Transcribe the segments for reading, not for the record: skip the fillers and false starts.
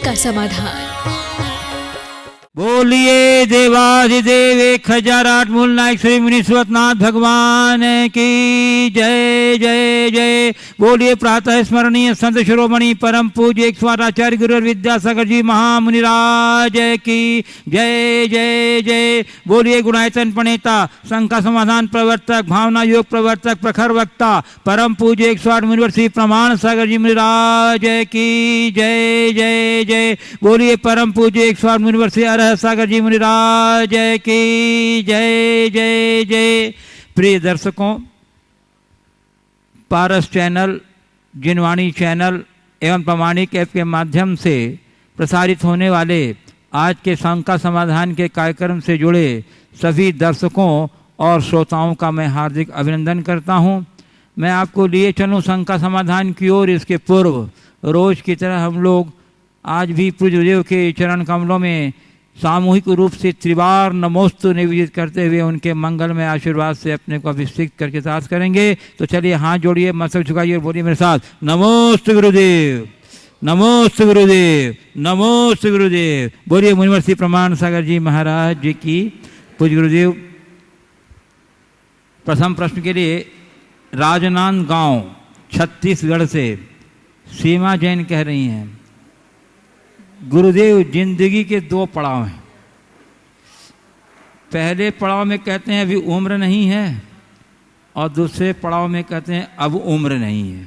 का समाधान। बोलिए देवाधिदेव 1008 मूल नायक श्री मुनि सुरतनाथ भगवान की जय जय जय। बोलिए प्रातः स्मरणीय संत शिरोमणि परम पूज्य एक स्वाराचार्य गुरु विद्यासागर जी महामुनिराज की जय जय जय। बोलिए गुणायतन प्रणेता शंका समाधान प्रवर्तक भावना योग प्रवर्तक प्रखर वक्ता परम पूज्य 108 मुनिवर्षी प्रमाण सागर जी मुनिराज की जय जय जय। बोलिए परम पूज्य 108 मुनिवर्षी सागर जी मुनिराज की जय जय जय। प्रिय दर्शकों, पारस चैनल, जिनवाणी चैनल एवं प्रामाणिक ऐप के माध्यम से प्रसारित होने वाले आज के शंका समाधान के कार्यक्रम से जुड़े सभी दर्शकों और श्रोताओं का मैं हार्दिक अभिनंदन करता हूं। मैं आपको लिए चलूं शंका समाधान की ओर। इसके पूर्व रोज की तरह हम लोग आज भी पूज्य गुरुदेव के चरण कमलों में सामूहिक रूप से त्रिवार नमोस्तु निवेदित करते हुए उनके मंगलमय आशीर्वाद से अपने को अभिषेक करके साथ करेंगे। तो चलिए हाथ जोड़िए, मस्तक झुकाइए और बोलिए मेरे साथ, नमोस्तु गुरुदेव, नमोस्तु गुरुदेव, नमोस्तु गुरुदेव। बोलिए मुनिवर्षी प्रमाण सागर जी महाराज जी की। पूज्य गुरुदेव, प्रथम प्रश्न के लिए राजनांदगांव छत्तीसगढ़ से सीमा जैन कह रही हैं, गुरुदेव जिंदगी के दो पड़ाव हैं। पहले पड़ाव में कहते हैं अभी उम्र नहीं है और दूसरे पड़ाव में कहते हैं अब उम्र नहीं है।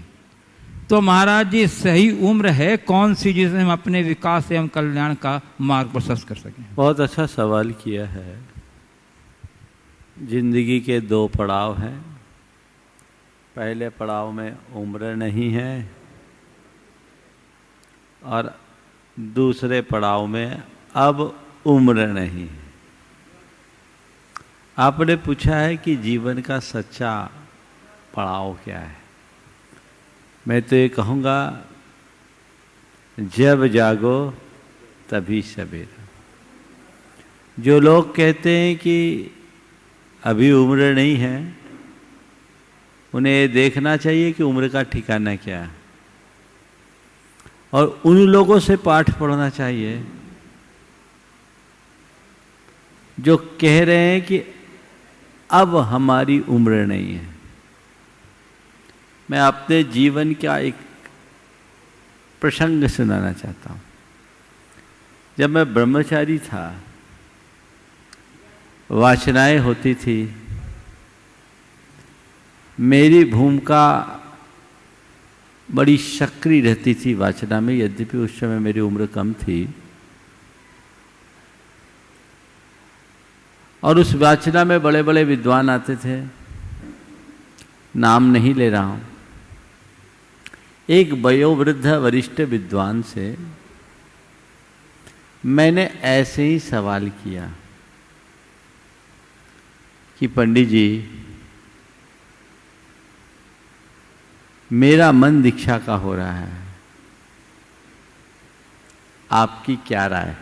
तो महाराज जी सही उम्र है कौन सी जिसमें हम अपने विकास एवं कल्याण का मार्ग प्रशस्त कर सकें? बहुत अच्छा सवाल किया है। जिंदगी के दो पड़ाव हैं। पहले पड़ाव में उम्र नहीं है और दूसरे पड़ाव में अब उम्र नहीं है। आपने पूछा है कि जीवन का सच्चा पड़ाव क्या है। मैं तो ये कहूँगा, जब जागो तभी सवेरा। जो लोग कहते हैं कि अभी उम्र नहीं है, उन्हें ये देखना चाहिए कि उम्र का ठिकाना क्या है और उन लोगों से पाठ पढ़ना चाहिए जो कह रहे हैं कि अब हमारी उम्र नहीं है। मैं अपने जीवन का एक प्रसंग सुनाना चाहता हूँ। जब मैं ब्रह्मचारी था, वाचनाएं होती थी, मेरी भूमिका बड़ी सक्रिय रहती थी वाचना में, यद्यपि उस समय मेरी उम्र कम थी। और उस वाचना में बड़े बड़े विद्वान आते थे, नाम नहीं ले रहा हूं। एक वयोवृद्ध वरिष्ठ विद्वान से मैंने ऐसे ही सवाल किया कि पंडित जी, मेरा मन दीक्षा का हो रहा है, आपकी क्या राय?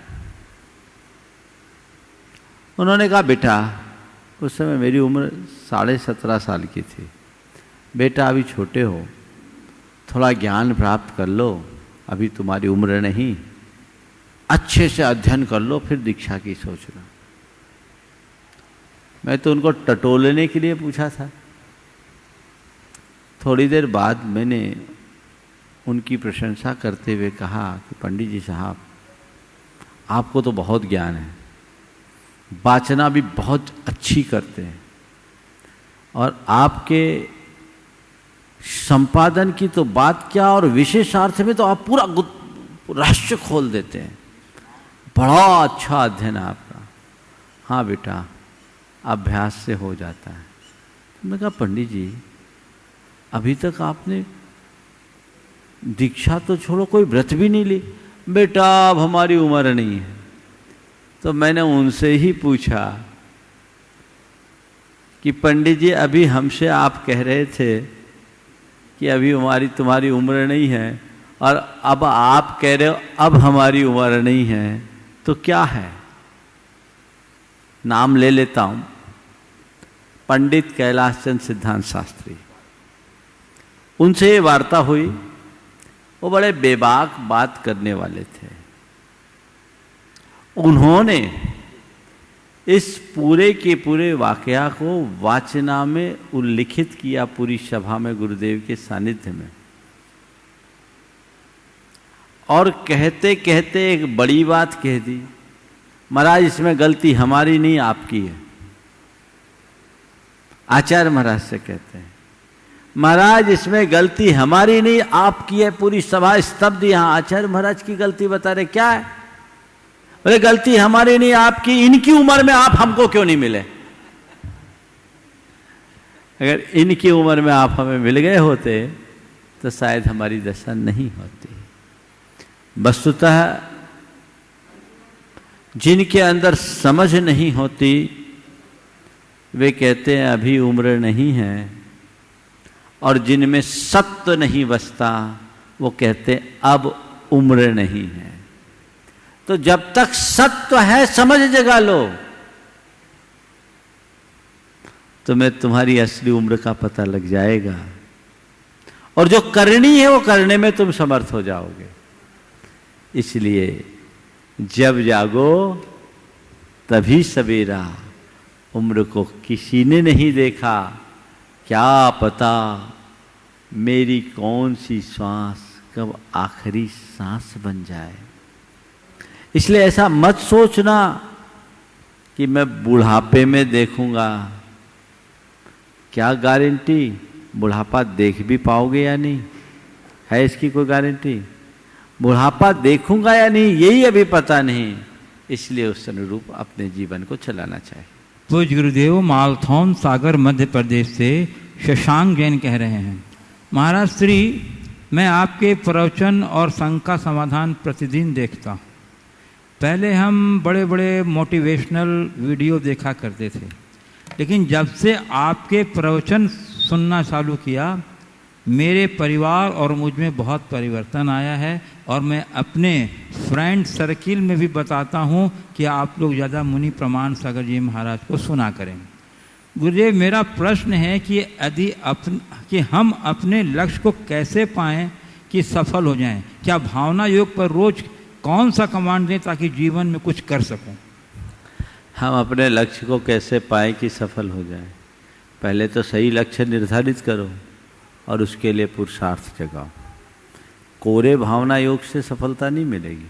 उन्होंने कहा, बेटा, उस समय मेरी उम्र 17.5 साल की थी, बेटा अभी छोटे हो, थोड़ा ज्ञान प्राप्त कर लो, अभी तुम्हारी उम्र नहीं, अच्छे से अध्ययन कर लो, फिर दीक्षा की सोचना। मैं तो उनको टटोलने के लिए पूछा था। थोड़ी देर बाद मैंने उनकी प्रशंसा करते हुए कहा कि पंडित जी साहब, आपको तो बहुत ज्ञान है, वाचना भी बहुत अच्छी करते हैं और आपके संपादन की तो बात क्या, और विशेषार्थ में तो आप पूरा रहस्य खोल देते हैं। बड़ा अच्छा अध्ययन है आपका। हाँ बेटा, अभ्यास से हो जाता है। मैंने कहा, पंडित जी, अभी तक आपने दीक्षा तो छोड़ो, कोई व्रत भी नहीं ली। बेटा अब हमारी उम्र नहीं है। तो मैंने उनसे ही पूछा कि पंडित जी, अभी हमसे आप कह रहे थे कि अभी तुम्हारी उम्र नहीं है और अब आप कह रहे हो अब हमारी उम्र नहीं है, तो क्या है? नाम ले लेता हूं, पंडित कैलाश चंद्र सिद्धांत शास्त्री। उनसे ये वार्ता हुई। वो बड़े बेबाक बात करने वाले थे। उन्होंने इस पूरे के पूरे वाकया को वाचना में उल्लिखित किया पूरी सभा में गुरुदेव के सानिध्य में, और कहते कहते एक बड़ी बात कह दी, महाराज इसमें गलती हमारी नहीं आपकी है। आचार्य महाराज से कहते हैं, महाराज इसमें गलती हमारी नहीं आपकी है। पूरी सभा स्तब्ध, यहां आचार्य महाराज की गलती बता रहे, क्या है? बोले गलती हमारी नहीं आपकी, इनकी उम्र में आप हमको क्यों नहीं मिले? अगर इनकी उम्र में आप हमें मिल गए होते तो शायद हमारी दशा नहीं होती। वस्तुतः जिनके अंदर समझ नहीं होती वे कहते हैं अभी उम्र नहीं है, और जिनमें सत्व नहीं बसता वो कहते हैं अब उम्र नहीं है। तो जब तक सत्व है समझ जगा लो, तुम्हें तुम्हारी असली उम्र का पता लग जाएगा, और जो करनी है वो करने में तुम समर्थ हो जाओगे। इसलिए जब जागो तभी सवेरा, उम्र को किसी ने नहीं देखा, क्या पता मेरी कौन सी सांस कब आखिरी सांस बन जाए। इसलिए ऐसा मत सोचना कि मैं बुढ़ापे में देखूंगा। क्या गारंटी बुढ़ापा देख भी पाओगे या नहीं? है इसकी कोई गारंटी? बुढ़ापा देखूंगा या नहीं यही अभी पता नहीं। इसलिए उस अनुरूप अपने जीवन को चलाना चाहिए। पूज्य गुरुदेव मालथौन सागर मध्य प्रदेश से शशांक जैन कह रहे हैं, महाराज श्री मैं आपके प्रवचन और शंका समाधान प्रतिदिन देखता हूँ। पहले हम बड़े बड़े मोटिवेशनल वीडियो देखा करते थे, लेकिन जब से आपके प्रवचन सुनना चालू किया मेरे परिवार और मुझ में बहुत परिवर्तन आया है, और मैं अपने फ्रेंड सर्किल में भी बताता हूँ कि आप लोग ज़्यादा मुनि प्रमाण सागर जी महाराज को सुना करें। गुरुदेव मेरा प्रश्न है कि यदि कि हम अपने लक्ष्य को कैसे पाएं कि सफल हो जाएं? क्या भावना योग पर रोज कौन सा कमांड दें ताकि जीवन में कुछ कर सकूं? हम अपने लक्ष्य को कैसे पाएं कि सफल हो जाएं? पहले तो सही लक्ष्य निर्धारित करो और उसके लिए पुरुषार्थ जगाओ। कोरे भावना योग से सफलता नहीं मिलेगी।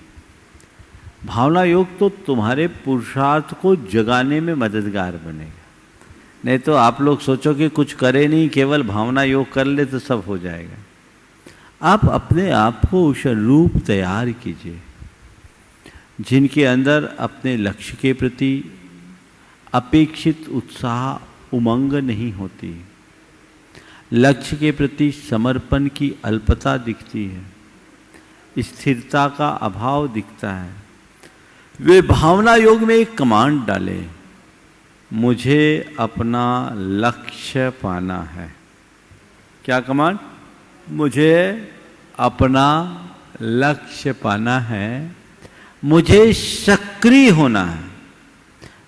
भावना योग तो तुम्हारे पुरुषार्थ को जगाने में मददगार बनेगा। नहीं तो आप लोग सोचो कि कुछ करे नहीं, केवल भावना योग कर ले तो सब हो जाएगा। आप अपने आप को उस रूप तैयार कीजिए जिनके अंदर अपने लक्ष्य के प्रति अपेक्षित उत्साह उमंग नहीं होती, लक्ष्य के प्रति समर्पण की अल्पता दिखती है, स्थिरता का अभाव दिखता है। वे भावना योग में एक कमांड डालें, मुझे अपना लक्ष्य पाना है। क्या कमांड? मुझे अपना लक्ष्य पाना है, मुझे सक्रिय होना है,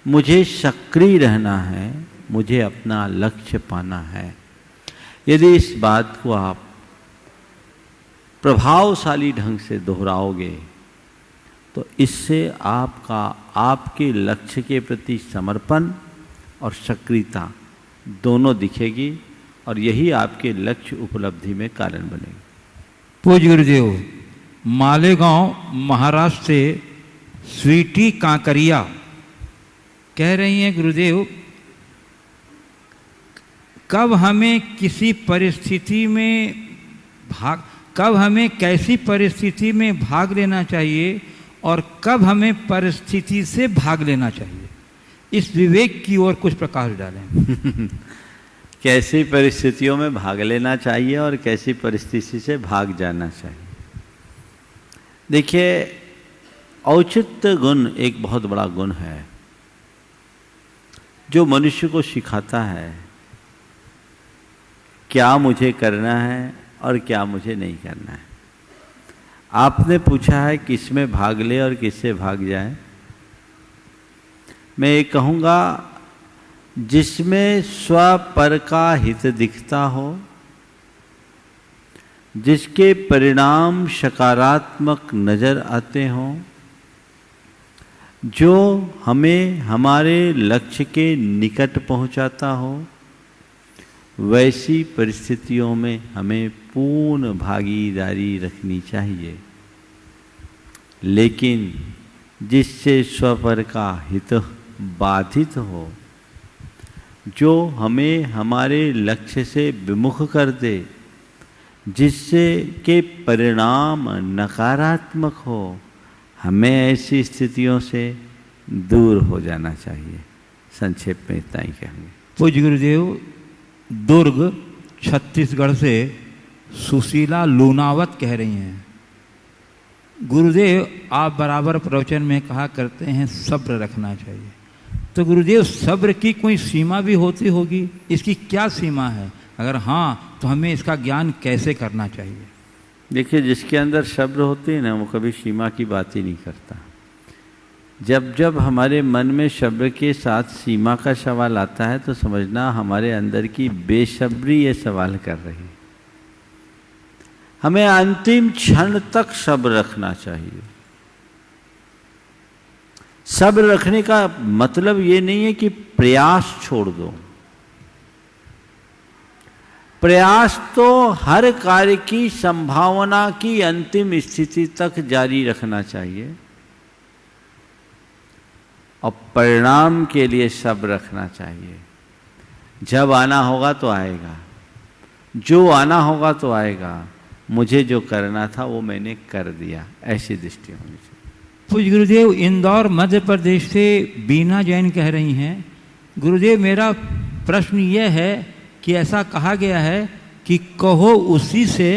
मुझे सक्रिय रहना है, मुझे अपना लक्ष्य पाना है। यदि इस बात को आप प्रभावशाली ढंग से दोहराओगे तो इससे आपका आपके लक्ष्य के प्रति समर्पण और सक्रियता दोनों दिखेगी, और यही आपके लक्ष्य उपलब्धि में कारण बनेगी। पूज्य गुरुदेव मालेगांव महाराष्ट्र से स्वीटी कांकरिया कह रही हैं, गुरुदेव कब हमें किसी परिस्थिति में कब हमें कैसी परिस्थिति में भाग लेना चाहिए और कब हमें परिस्थिति से भाग लेना चाहिए, इस विवेक की ओर कुछ प्रकाश डालें। कैसी परिस्थितियों में भाग लेना चाहिए और कैसी परिस्थिति से भाग जाना चाहिए। देखिए, औचित्य गुण एक बहुत बड़ा गुण है जो मनुष्य को सिखाता है क्या मुझे करना है और क्या मुझे नहीं करना है। आपने पूछा है किस में भाग ले और किससे भाग जाए। मैं ये कहूँगा जिसमें स्वपर का हित दिखता हो, जिसके परिणाम सकारात्मक नजर आते हों, जो हमें हमारे लक्ष्य के निकट पहुंचाता हो, वैसी परिस्थितियों में हमें पूर्ण भागीदारी रखनी चाहिए। लेकिन जिससे स्वपर का हित बाधित हो, जो हमें हमारे लक्ष्य से विमुख कर दे, जिससे के परिणाम नकारात्मक हो, हमें ऐसी स्थितियों से दूर हो जाना चाहिए। संक्षेप में इतना ही कहेंगे। पूज्य गुरुदेव, दुर्ग छत्तीसगढ़ से सुशीला लूनावत कह रही हैं, गुरुदेव आप बराबर प्रवचन में कहा करते हैं सब्र रखना चाहिए। तो गुरुदेव सब्र की कोई सीमा भी होती होगी, इसकी क्या सीमा है? अगर हाँ तो हमें इसका ज्ञान कैसे करना चाहिए? देखिए, जिसके अंदर सब्र होती है ना, वो कभी सीमा की बात ही नहीं करता। जब जब हमारे मन में सब्र के साथ सीमा का सवाल आता है तो समझना हमारे अंदर की बेसब्री ये सवाल कर रही है। हमें अंतिम क्षण तक सब्र रखना चाहिए। सब्र रखने का मतलब ये नहीं है कि प्रयास छोड़ दो। प्रयास तो हर कार्य की संभावना की अंतिम स्थिति तक जारी रखना चाहिए और परिणाम के लिए सब्र रखना चाहिए। जब आना होगा तो आएगा, जो आना होगा तो आएगा, मुझे जो करना था वो मैंने कर दिया, ऐसी दृष्टि होनी चाहिए। पूज्य गुरुदेव, इंदौर मध्य प्रदेश से बीना जैन कह रही हैं, गुरुदेव मेरा प्रश्न यह है कि ऐसा कहा गया है कि कहो उसी से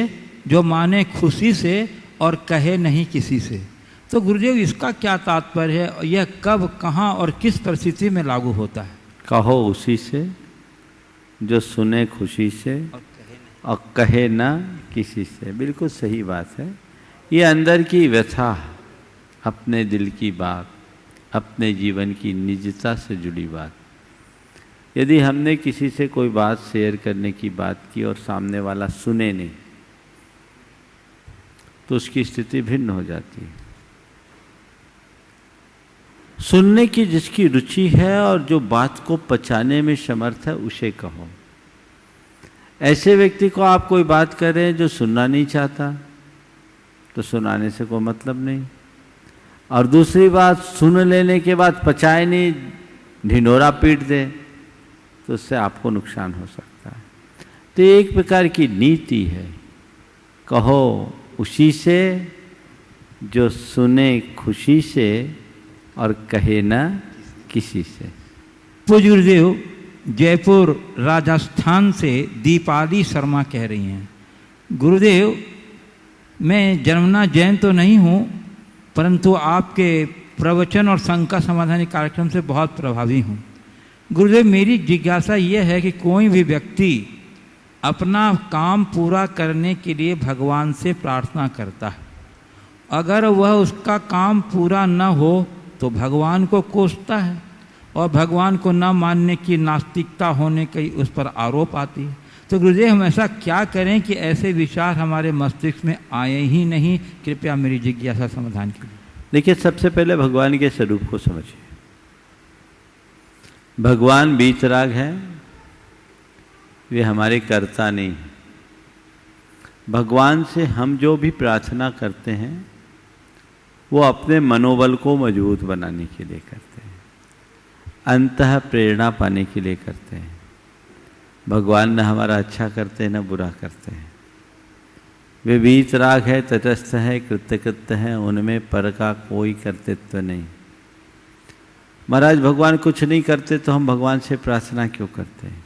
जो माने खुशी से और कहे नहीं किसी से। तो गुरुदेव इसका क्या तात्पर्य है और यह कब, कहाँ और किस परिस्थिति में लागू होता है? कहो उसी से जो सुने खुशी से और कहे ना किसी से। बिल्कुल सही बात है। ये अंदर की व्यथा, अपने दिल की बात, अपने जीवन की निजता से जुड़ी बात। यदि हमने किसी से कोई बात शेयर करने की बात की और सामने वाला सुने नहीं, तो उसकी स्थिति भिन्न हो जाती है। सुनने की जिसकी रुचि है और जो बात को पचाने में समर्थ है, उसे कहो। ऐसे व्यक्ति को आप कोई बात कर रहे हैं जो सुनना नहीं चाहता, तो सुनाने से कोई मतलब नहीं। और दूसरी बात, सुन लेने के बाद पचाए नहीं, ढिंढोरा पीट दे, तो उससे आपको नुकसान हो सकता है। तो एक प्रकार की नीति है, कहो उसी से जो सुने खुशी से और कहे ना किसी से। पूज्य गुरुदेव, जयपुर राजस्थान से दीपाली शर्मा कह रही हैं, गुरुदेव मैं जन्मना जैन तो नहीं हूँ, परंतु आपके प्रवचन और शंका समाधान कार्यक्रम से बहुत प्रभावी हूँ। गुरुदेव मेरी जिज्ञासा यह है कि कोई भी व्यक्ति अपना काम पूरा करने के लिए भगवान से प्रार्थना करता है, अगर वह उसका काम पूरा न हो तो भगवान को कोसता है और भगवान को न मानने की नास्तिकता होने की उस पर आरोप आती है। तो गुरुदेव हम ऐसा क्या करें कि ऐसे विचार हमारे मस्तिष्क में आए ही नहीं? कृपया मेरी जिज्ञासा समाधान कीजिए। देखिए, सबसे पहले भगवान के स्वरूप को समझिए। भगवान बीतराग है, वे हमारे कर्ता नहीं हैं। भगवान से हम जो भी प्रार्थना करते हैं वो अपने मनोबल को मजबूत बनाने के लिए करते हैं, अंतः प्रेरणा पाने के लिए करते हैं। भगवान न हमारा अच्छा करते हैं न बुरा करते हैं। वे वीतराग है, तटस्थ है, कृत्यकृत्य है, उनमें पर का कोई कर्तृत्व नहीं। महाराज भगवान कुछ नहीं करते तो हम भगवान से प्रार्थना क्यों करते हैं?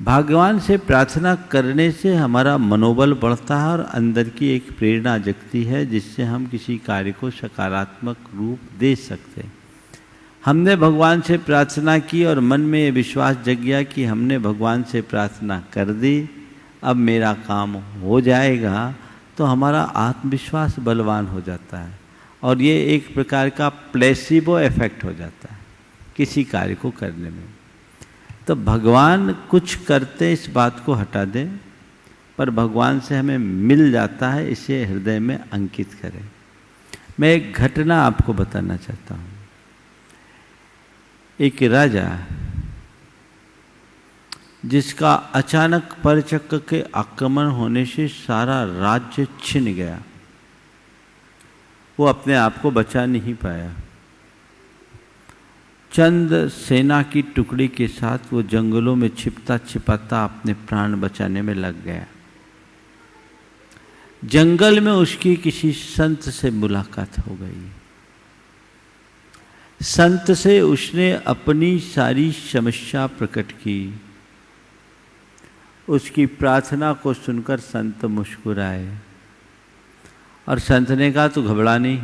भगवान से प्रार्थना करने से हमारा मनोबल बढ़ता है और अंदर की एक प्रेरणा जगती है, जिससे हम किसी कार्य को सकारात्मक रूप दे सकते हैं। हमने भगवान से प्रार्थना की और मन में ये विश्वास जग गया कि हमने भगवान से प्रार्थना कर दी, अब मेरा काम हो जाएगा, तो हमारा आत्मविश्वास बलवान हो जाता है और ये एक प्रकार का प्लेसिबो इफेक्ट हो जाता है किसी कार्य को करने में। तो भगवान कुछ करते इस बात को हटा दें, पर भगवान से हमें मिल जाता है, इसे हृदय में अंकित करें। मैं एक घटना आपको बताना चाहता हूँ। एक राजा जिसका अचानक परचक्र के आक्रमण होने से सारा राज्य छिन गया, वो अपने आप को बचा नहीं पाया। चंद सेना की टुकड़ी के साथ वो जंगलों में छिपता छिपाता अपने प्राण बचाने में लग गया। जंगल में उसकी किसी संत से मुलाकात हो गई। संत से उसने अपनी सारी समस्या प्रकट की। उसकी प्रार्थना को सुनकर संत मुस्कुराए और संत ने कहा, तू घबरा नहीं,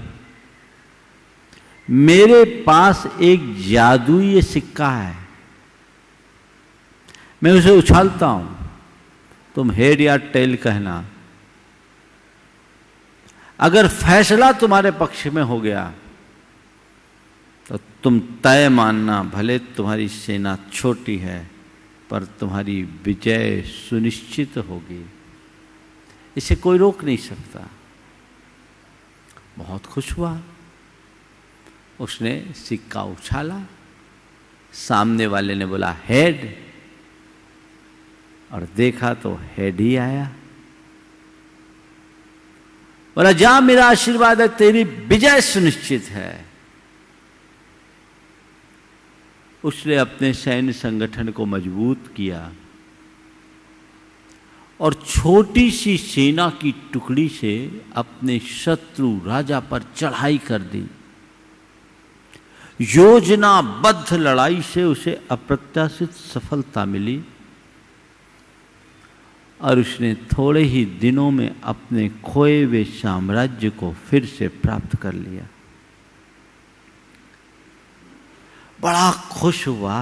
मेरे पास एक जादुई सिक्का है, मैं उसे उछालता हूं, तुम हेड या टेल कहना। अगर फैसला तुम्हारे पक्ष में हो गया तो तुम तय मानना, भले तुम्हारी सेना छोटी है पर तुम्हारी विजय सुनिश्चित होगी, इसे कोई रोक नहीं सकता। बहुत खुश हुआ, उसने सिक्का उछाला, सामने वाले ने बोला हेड, और देखा तो हेड ही आया। बोला जा, मेरा आशीर्वाद है, तेरी विजय सुनिश्चित है। उसने अपने सैन्य संगठन को मजबूत किया और छोटी सी सेना की टुकड़ी से अपने शत्रु राजा पर चढ़ाई कर दी। योजनाबद्ध लड़ाई से उसे अप्रत्याशित सफलता मिली और उसने थोड़े ही दिनों में अपने खोए हुए साम्राज्य को फिर से प्राप्त कर लिया। बड़ा खुश हुआ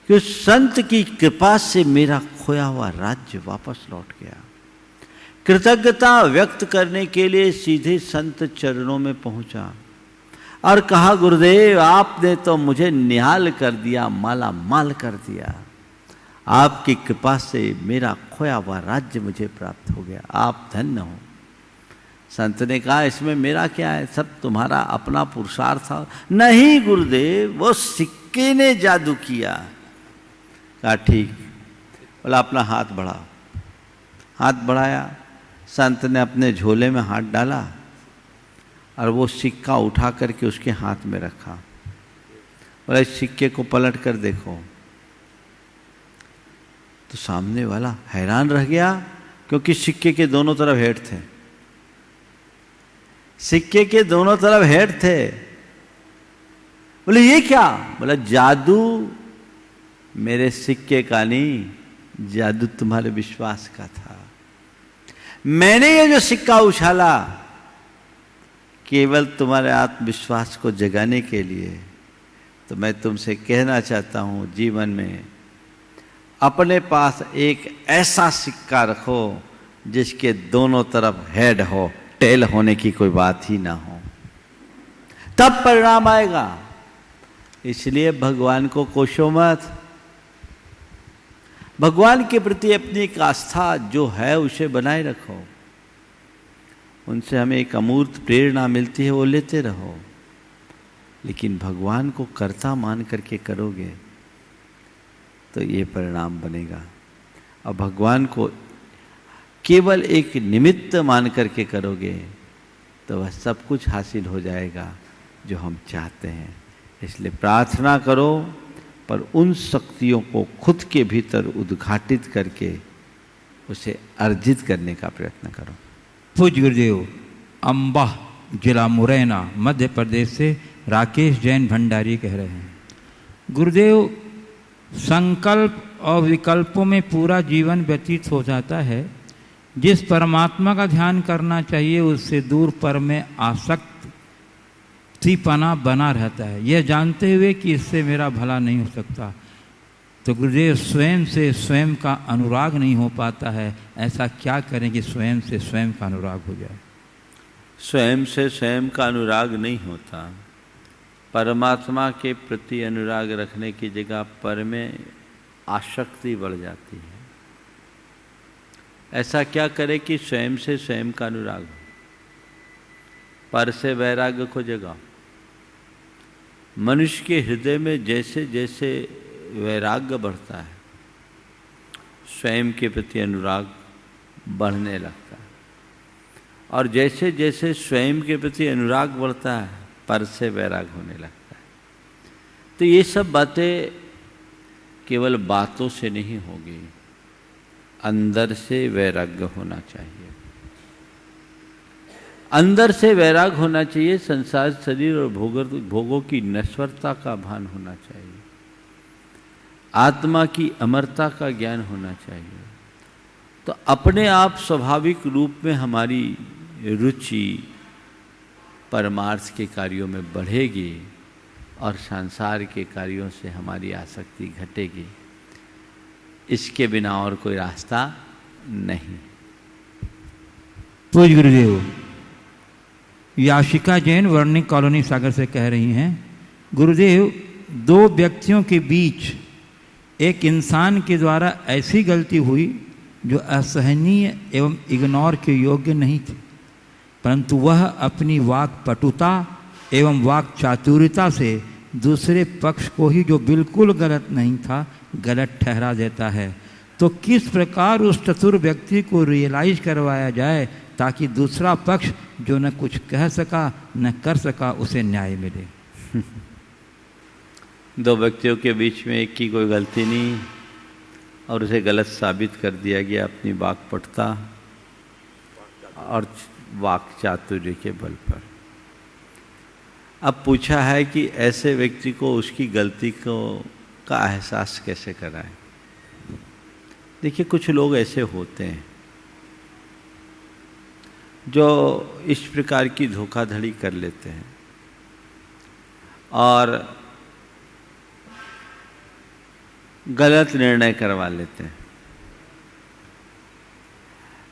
कि उस संत की कृपा से मेरा खोया हुआ राज्य वापस लौट गया। कृतज्ञता व्यक्त करने के लिए सीधे संत चरणों में पहुंचा और कहा, गुरुदेव आपने तो मुझे निहाल कर दिया, माला माल कर दिया। आपकी कृपा से मेरा खोया हुआ राज्य मुझे प्राप्त हो गया, आप धन्य हो। संत ने कहा, इसमें मेरा क्या है, सब तुम्हारा अपना पुरुषार्थ था। नहीं गुरुदेव, वो सिक्के ने जादू किया। कहा ठीक। बोला अपना हाथ बढ़ाओ। हाथ बढ़ाया, संत ने अपने झोले में हाथ डाला और वो सिक्का उठा करके उसके हाथ में रखा। बोला इस सिक्के को पलट कर देखो। तो सामने वाला हैरान रह गया, क्योंकि सिक्के के दोनों तरफ हेड थे। सिक्के के दोनों तरफ हेड थे। बोले ये क्या? बोला जादू मेरे सिक्के का नहीं, जादू तुम्हारे विश्वास का था। मैंने ये जो सिक्का उछाला केवल तुम्हारे आत्मविश्वास को जगाने के लिए। तो मैं तुमसे कहना चाहता हूं, जीवन में अपने पास एक ऐसा सिक्का रखो जिसके दोनों तरफ हेड हो, टेल होने की कोई बात ही ना हो, तब परिणाम आएगा। इसलिए भगवान को कोसो मत। भगवान के प्रति अपनी एक आस्था जो है उसे बनाए रखो। उनसे हमें एक अमूर्त प्रेरणा मिलती है, वो लेते रहो। लेकिन भगवान को कर्ता मान करके करोगे तो ये परिणाम बनेगा। और भगवान को केवल एक निमित्त मान करके करोगे तो वह सब कुछ हासिल हो जाएगा जो हम चाहते हैं। इसलिए प्रार्थना करो, पर उन शक्तियों को खुद के भीतर उद्घाटित करके उसे अर्जित करने का प्रयत्न करो। पूज्य गुरुदेव, अंबाह जिला मुरैना मध्य प्रदेश से राकेश जैन भंडारी कह रहे हैं, गुरुदेव संकल्प और विकल्पों में पूरा जीवन व्यतीत हो जाता है। जिस परमात्मा का ध्यान करना चाहिए उससे दूर पर में आसक्तिपना बना रहता है, यह जानते हुए कि इससे मेरा भला नहीं हो सकता। तो गुरुदेव स्वयं से स्वयं का अनुराग नहीं हो पाता है, ऐसा क्या करें कि स्वयं से स्वयं का अनुराग हो जाए? स्वयं से स्वयं का अनुराग नहीं होता। परमात्मा के प्रति अनुराग रखने की जगह पर में आसक्ति बढ़ जाती है। ऐसा क्या करे कि स्वयं से स्वयं का अनुराग हो? पर से वैराग्य को जगाओ। मनुष्य के हृदय में जैसे जैसे वैराग्य बढ़ता है, स्वयं के प्रति अनुराग बढ़ने लगता है, और जैसे जैसे स्वयं के प्रति अनुराग बढ़ता है, पर से वैराग होने लगता है। तो ये सब बातें केवल बातों से नहीं होगी, अंदर से वैराग्य होना चाहिए। अंदर से वैराग होना चाहिए, संसार, शरीर और भोगों की नश्वरता का भान होना चाहिए, आत्मा की अमरता का ज्ञान होना चाहिए। तो अपने आप स्वाभाविक रूप में हमारी रुचि परमार्थ के कार्यों में बढ़ेगी और संसार के कार्यों से हमारी आसक्ति घटेगी। इसके बिना और कोई रास्ता नहीं। पूज्य गुरुदेव, याशिका जैन वर्णिक कॉलोनी सागर से कह रही हैं, गुरुदेव, दो व्यक्तियों के बीच एक इंसान के द्वारा ऐसी गलती हुई जो असहनीय एवं इग्नोर के योग्य नहीं थी, परंतु वह अपनी वाक पटुता एवं वाक चातुर्यता से दूसरे पक्ष को ही, जो बिल्कुल गलत नहीं था, गलत ठहरा देता है। तो किस प्रकार उस चतुर व्यक्ति को रियलाइज करवाया जाए ताकि दूसरा पक्ष जो न कुछ कह सका न कर सका उसे न्याय मिले? दो व्यक्तियों के बीच में एक की कोई गलती नहीं और उसे गलत साबित कर दिया गया अपनी वाक्पटुता और वाक चातुर्य के बल पर। अब पूछा है कि ऐसे व्यक्ति को उसकी गलती का एहसास कैसे कराएं। देखिए, कुछ लोग ऐसे होते हैं जो इस प्रकार की धोखाधड़ी कर लेते हैं और गलत निर्णय करवा लेते हैं।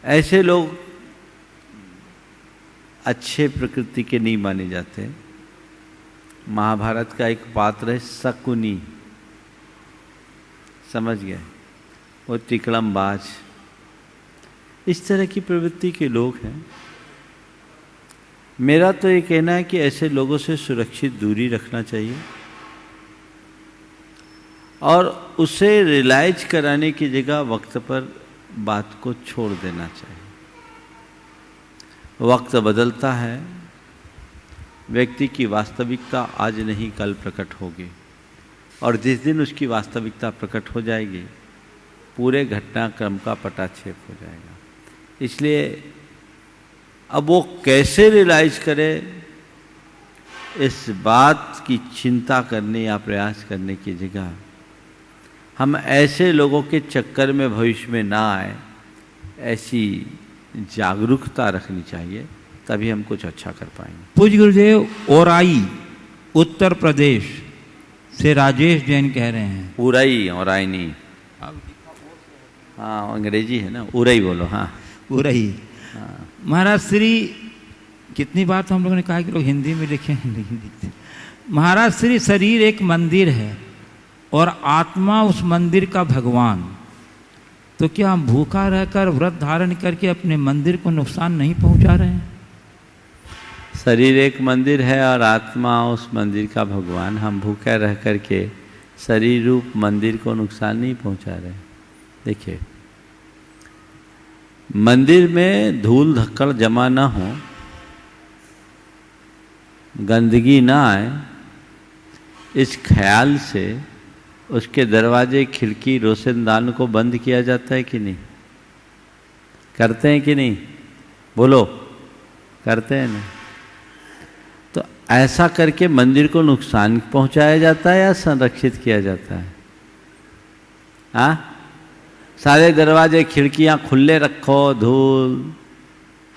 ऐसे लोग अच्छे प्रकृति के नहीं माने जाते। महाभारत का एक पात्र है शकुनी, समझ गए, वो तिकड़मबाज, इस तरह की प्रवृत्ति के लोग हैं। मेरा तो ये कहना है कि ऐसे लोगों से सुरक्षित दूरी रखना चाहिए और उसे रियलाइज कराने की जगह वक्त पर बात को छोड़ देना चाहिए। वक्त बदलता है, व्यक्ति की वास्तविकता आज नहीं कल प्रकट होगी और जिस दिन उसकी वास्तविकता प्रकट हो जाएगी पूरे घटनाक्रम का पटाक्षेप हो जाएगा। इसलिए अब वो कैसे रियलाइज करे, इस बात की चिंता करने या प्रयास करने की जगह हम ऐसे लोगों के चक्कर में भविष्य में ना आए, ऐसी जागरूकता रखनी चाहिए, तभी हम कुछ अच्छा कर पाएंगे। पूज्य गुरुदेव, ओराई उत्तर प्रदेश से राजेश जैन कह रहे हैं। उराई, ओराई नहीं, हाँ अंग्रेजी है ना, उराई बोलो। हाँ उराई। हाँ। महाराज श्री, कितनी बार तो हम लोगों ने कहा कि लोग हिंदी में लिखे हैं, नहीं लिखते। महाराज श्री, शरीर एक मंदिर है और आत्मा उस मंदिर का भगवान, तो क्या हम भूखा रहकर व्रत धारण करके अपने मंदिर को नुकसान नहीं पहुंचा रहे हैं? शरीर एक मंदिर है और आत्मा उस मंदिर का भगवान। हम भूखे रह करके शरीर रूप मंदिर को नुकसान नहीं पहुंचा रहे। देखिए, मंदिर में धूल धक्कड़ जमा ना हो, गंदगी ना आए, इस ख्याल से उसके दरवाजे, खिड़की, रोशनदान को बंद किया जाता है कि नहीं? करते हैं कि नहीं? बोलो, करते हैं ना? तो ऐसा करके मंदिर को नुकसान पहुंचाया जाता है या संरक्षित किया जाता है? हाँ, सारे दरवाजे खिड़कियां खुले रखो, धूल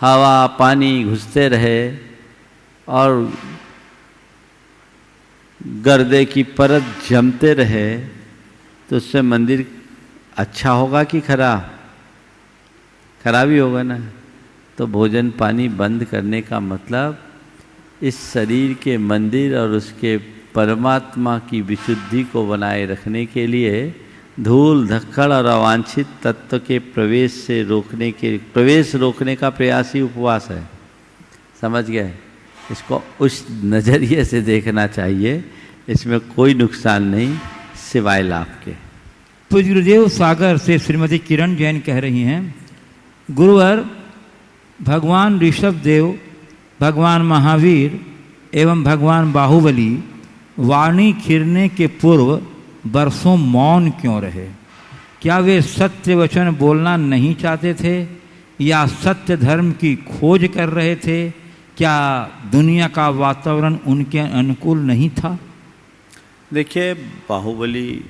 हवा पानी घुसते रहे और गर्दे की परत जमते रहे, तो उससे मंदिर अच्छा होगा कि खराब? खराब ही होगा ना। तो भोजन पानी बंद करने का मतलब इस शरीर के मंदिर और उसके परमात्मा की विशुद्धि को बनाए रखने के लिए धूल धक्कड़ और अवांछित तत्व के प्रवेश रोकने का प्रयास ही उपवास है। समझ गए? इसको उस नज़रिए से देखना चाहिए इसमें कोई नुकसान नहीं सिवाय लाभ के। पूज्य गुरुदेव सागर से श्रीमती किरण जैन कह रही हैं, गुरुवर भगवान ऋषभ देव, भगवान महावीर एवं भगवान बाहुबली वाणी खिरने के पूर्व वर्षों मौन क्यों रहे? क्या वे सत्य वचन बोलना नहीं चाहते थे या सत्य धर्म की खोज कर रहे थे? क्या दुनिया का वातावरण उनके अनुकूल नहीं था? देखिए, बाहुबली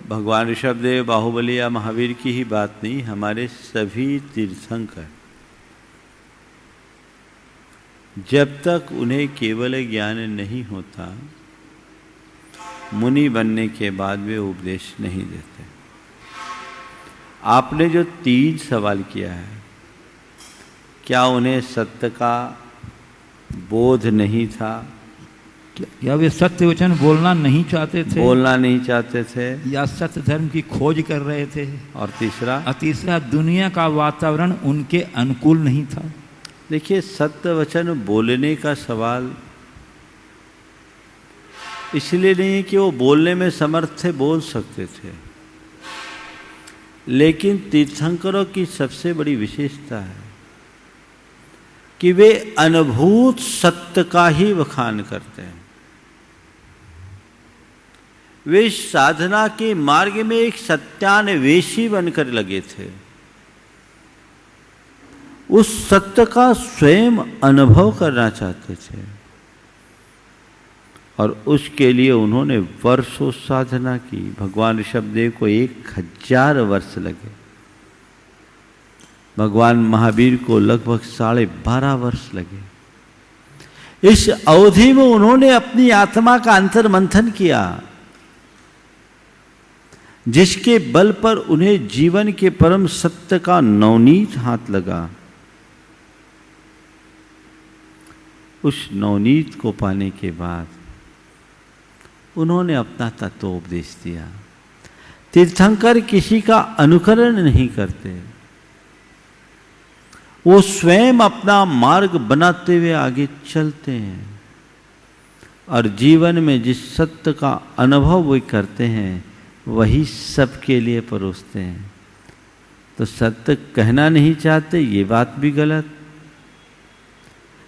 भगवान ऋषभदेव, बाहुबली या महावीर की ही बात नहीं, हमारे सभी तीर्थंकर जब तक उन्हें केवल ज्ञान नहीं होता, मुनि बनने के बाद वे उपदेश नहीं देते। आपने जो 3 सवाल किया है, क्या उन्हें सत्य का बोध नहीं था? या वे सत्य वचन बोलना नहीं चाहते थे? बोलना नहीं चाहते थे। या सत्य धर्म की खोज कर रहे थे? और तीसरा दुनिया का वातावरण उनके अनुकूल नहीं था। देखिए, सत्य वचन बोलने का सवाल इसलिए नहीं है कि वो बोलने में समर्थ थे, बोल सकते थे, लेकिन तीर्थंकरों की सबसे बड़ी विशेषता है कि वे अनुभूत सत्य का ही वखान करते हैं। वे साधना के मार्ग में एक सत्यान्वेषी बनकर लगे थे। उस सत्य का स्वयं अनुभव करना चाहते थे और उसके लिए उन्होंने वर्षों साधना की। भगवान ऋषभदेव को 1000 वर्ष लगे, भगवान महावीर को लगभग 12.5 वर्ष लगे। इस अवधि में उन्होंने अपनी आत्मा का अंतर्मंथन किया, जिसके बल पर उन्हें जीवन के परम सत्य का नवनीत हाथ लगा। उस नवनीत को पाने के बाद उन्होंने अपना तत्वोपदेश दिया। तीर्थंकर किसी का अनुकरण नहीं करते, वो स्वयं अपना मार्ग बनाते हुए आगे चलते हैं और जीवन में जिस सत्य का अनुभव वे करते हैं वही सबके लिए परोसते हैं। तो सत्य कहना नहीं चाहते, ये बात भी गलत।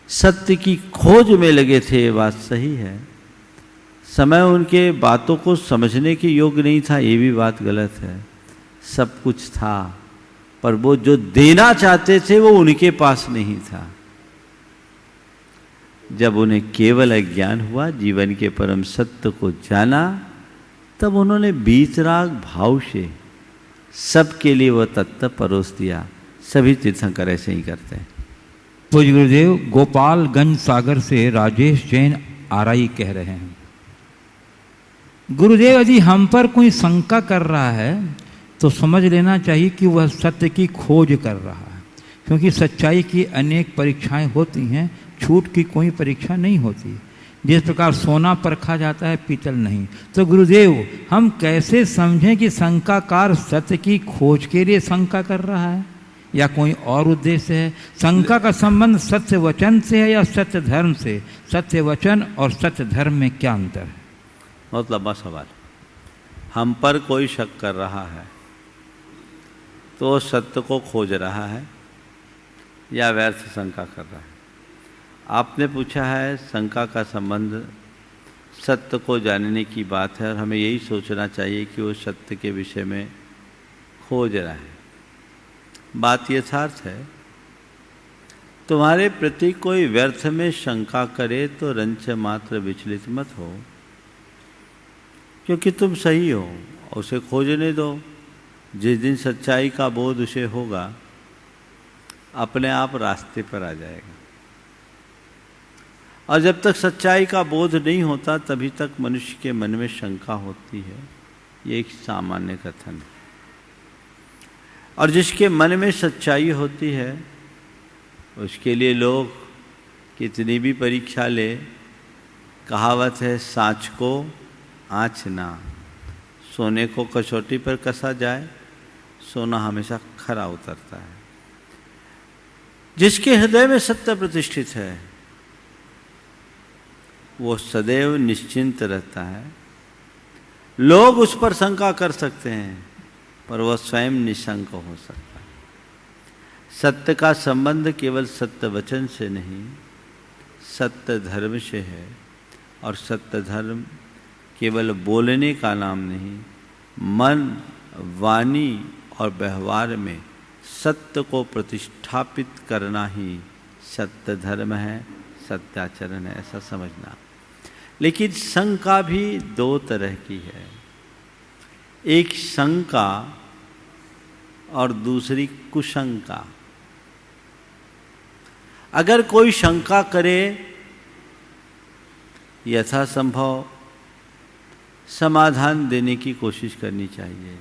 सत्य की खोज में लगे थे, ये बात सही है। समय उनके बातों को समझने के योग्य नहीं था, ये भी बात गलत है। सब कुछ था, पर वो जो देना चाहते थे वो उनके पास नहीं था। जब उन्हें केवल अज्ञान हुआ, जीवन के परम सत्य को जाना, तब उन्होंने बीतराग भाव से सबके लिए वह तत्व परोस दिया। सभी तीर्थंकर ऐसे ही करते हैं। पूज्य गुरुदेव गोपालगंज सागर से राजेश जैन आरआई कह रहे हैं, गुरुदेव यदि हम पर कोई शंका कर रहा है तो समझ लेना चाहिए कि वह सत्य की खोज कर रहा है, क्योंकि सच्चाई की अनेक परीक्षाएं होती हैं, छूट की कोई परीक्षा नहीं होती। जिस प्रकार सोना परखा जाता है, पीतल नहीं। तो गुरुदेव हम कैसे समझें कि शंकाकार सत्य की खोज के लिए शंका कर रहा है या कोई और उद्देश्य है? शंका का संबंध सत्य वचन से है या सत्य धर्म से? सत्य वचन और सत्य धर्म में क्या अंतर है? बहुत लंबा सवाल। हम पर कोई शक कर रहा है तो सत्य को खोज रहा है या व्यर्थ शंका कर रहा है? आपने पूछा है, शंका का संबंध सत्य को जानने की बात है और हमें यही सोचना चाहिए कि वो सत्य के विषय में खोज रहा है। बात यथार्थ है। तुम्हारे प्रति कोई व्यर्थ में शंका करे तो रंच मात्र विचलित मत हो, क्योंकि तुम सही हो, उसे खोजने दो। जिस दिन सच्चाई का बोध उसे होगा, अपने आप रास्ते पर आ जाएगा। और जब तक सच्चाई का बोध नहीं होता, तभी तक मनुष्य के मन में शंका होती है। ये एक सामान्य कथन है। और जिसके मन में सच्चाई होती है, उसके लिए लोग कितनी भी परीक्षा ले, कहावत है, सांच को आँच ना। सोने को कसौटी पर कसा जाए, सोना हमेशा खरा उतरता है। जिसके हृदय में सत्य प्रतिष्ठित है, वो सदैव निश्चिंत रहता है। लोग उस पर शंका कर सकते हैं, पर वह स्वयं निशंक हो सकता है। सत्य का संबंध केवल सत्य वचन से नहीं, सत्य धर्म से है। और सत्य धर्म केवल बोलने का नाम नहीं, मन, वाणी और व्यवहार में सत्य को प्रतिष्ठापित करना ही सत्य धर्म है, सत्याचरण है, ऐसा समझना। लेकिन शंका भी दो तरह की है, एक शंका और दूसरी कुशंका। अगर कोई शंका करे, यथासंभव समाधान देने की कोशिश करनी चाहिए,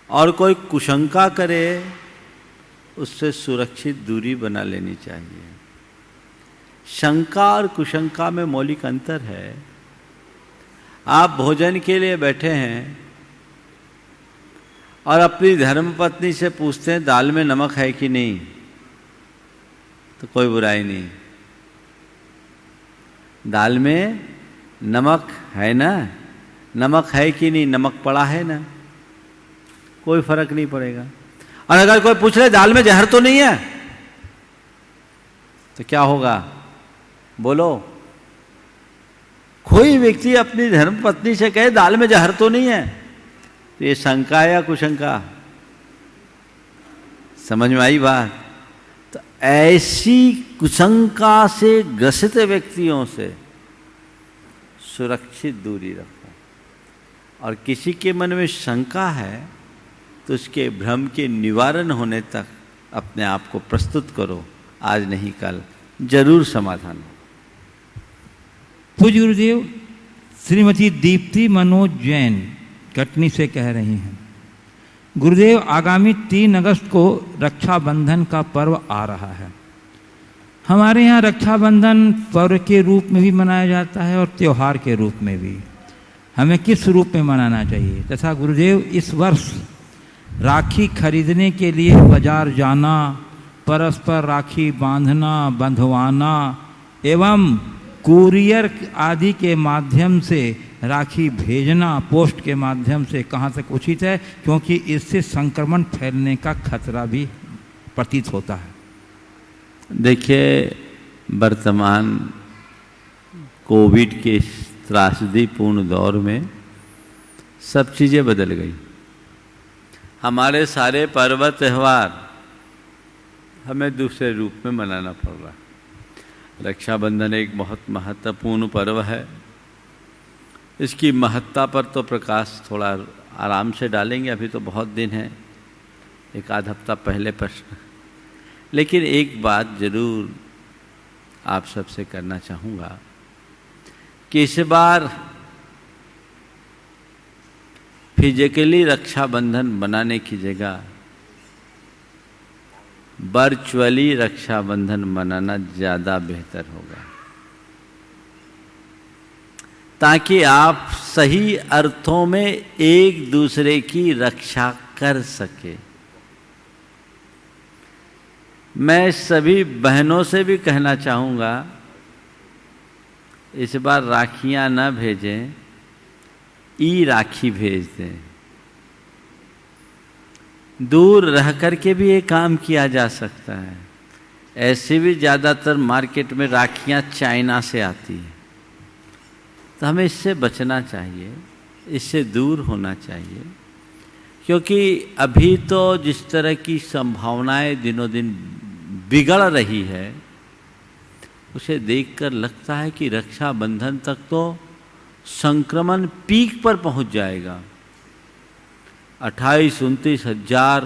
और कोई कुशंका करे, उससे सुरक्षित दूरी बना लेनी चाहिए। शंका और कुशंका में मौलिक अंतर है। आप भोजन के लिए बैठे हैं और अपनी धर्मपत्नी से पूछते हैं दाल में नमक है कि नहीं, तो कोई बुराई नहीं। दाल में नमक है ना, नमक है कि नहीं, नमक पड़ा है ना, कोई फर्क नहीं पड़ेगा। और अगर कोई पूछ ले दाल में जहर तो नहीं है, तो क्या होगा, बोलो। कोई व्यक्ति अपनी धर्मपत्नी से कहे दाल में जहर तो नहीं है, तो ये शंका है या कुशंका? समझ में आई बात? तो ऐसी कुशंका से ग्रसित व्यक्तियों से सुरक्षित दूरी रखो। और किसी के मन में शंका है तो उसके भ्रम के निवारण होने तक अपने आप को प्रस्तुत करो, आज नहीं कल जरूर समाधान हो। पूज्य गुरुदेव, श्रीमती दीप्ति मनोज जैन कटनी से कह रही हैं, गुरुदेव आगामी 3 अगस्त को रक्षाबंधन का पर्व आ रहा है। हमारे यहाँ रक्षाबंधन पर्व के रूप में भी मनाया जाता है और त्योहार के रूप में भी। हमें किस रूप में मनाना चाहिए तथा गुरुदेव इस वर्ष राखी खरीदने के लिए बाजार जाना, परस्पर राखी बांधना, बंधवाना एवं कुरियर आदि के माध्यम से राखी भेजना, पोस्ट के माध्यम से कहाँ तक उचित है, क्योंकि इससे संक्रमण फैलने का खतरा भी प्रतीत होता है। देखिए, वर्तमान कोविड के त्रासदीपूर्ण दौर में सब चीज़ें बदल गई। हमारे सारे पर्व त्यौहार हमें दूसरे रूप में मनाना पड़ रहा है। रक्षाबंधन एक बहुत महत्वपूर्ण पर्व है। इसकी महत्ता पर तो प्रकाश थोड़ा आराम से डालेंगे, अभी तो बहुत दिन है, एक आध हफ्ता पहले प्रश्न। लेकिन एक बात जरूर आप सबसे करना चाहूँगा कि इस बार फिजिकली रक्षाबंधन बनाने की जगह वर्चुअली रक्षाबंधन मनाना ज़्यादा बेहतर होगा, ताकि आप सही अर्थों में एक दूसरे की रक्षा कर सके। मैं सभी बहनों से भी कहना चाहूँगा, इस बार राखियाँ न भेजें, ई राखी भेज दें। दूर रह कर के भी ये काम किया जा सकता है। ऐसे भी ज़्यादातर मार्केट में राखियाँ चाइना से आती हैं, तो हमें इससे बचना चाहिए, इससे दूर होना चाहिए। क्योंकि अभी तो जिस तरह की संभावनाएं दिनों दिन बिगड़ रही है, उसे देखकर लगता है कि रक्षाबंधन तक तो संक्रमण पीक पर पहुंच जाएगा। 28-29 हजार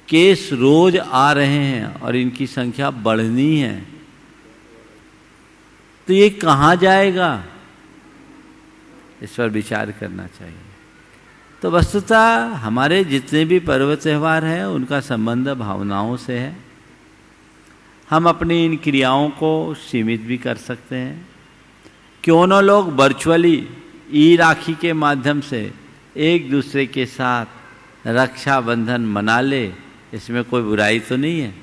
केस रोज आ रहे हैं और इनकी संख्या बढ़नी है, तो ये कहाँ जाएगा, इस पर विचार करना चाहिए। तो वस्तुतः हमारे जितने भी पर्व त्यौहार हैं उनका संबंध भावनाओं से है। हम अपनी इन क्रियाओं को सीमित भी कर सकते हैं। क्यों न लोग वर्चुअली ई राखी के माध्यम से एक दूसरे के साथ रक्षाबंधन मना ले, इसमें कोई बुराई तो नहीं है।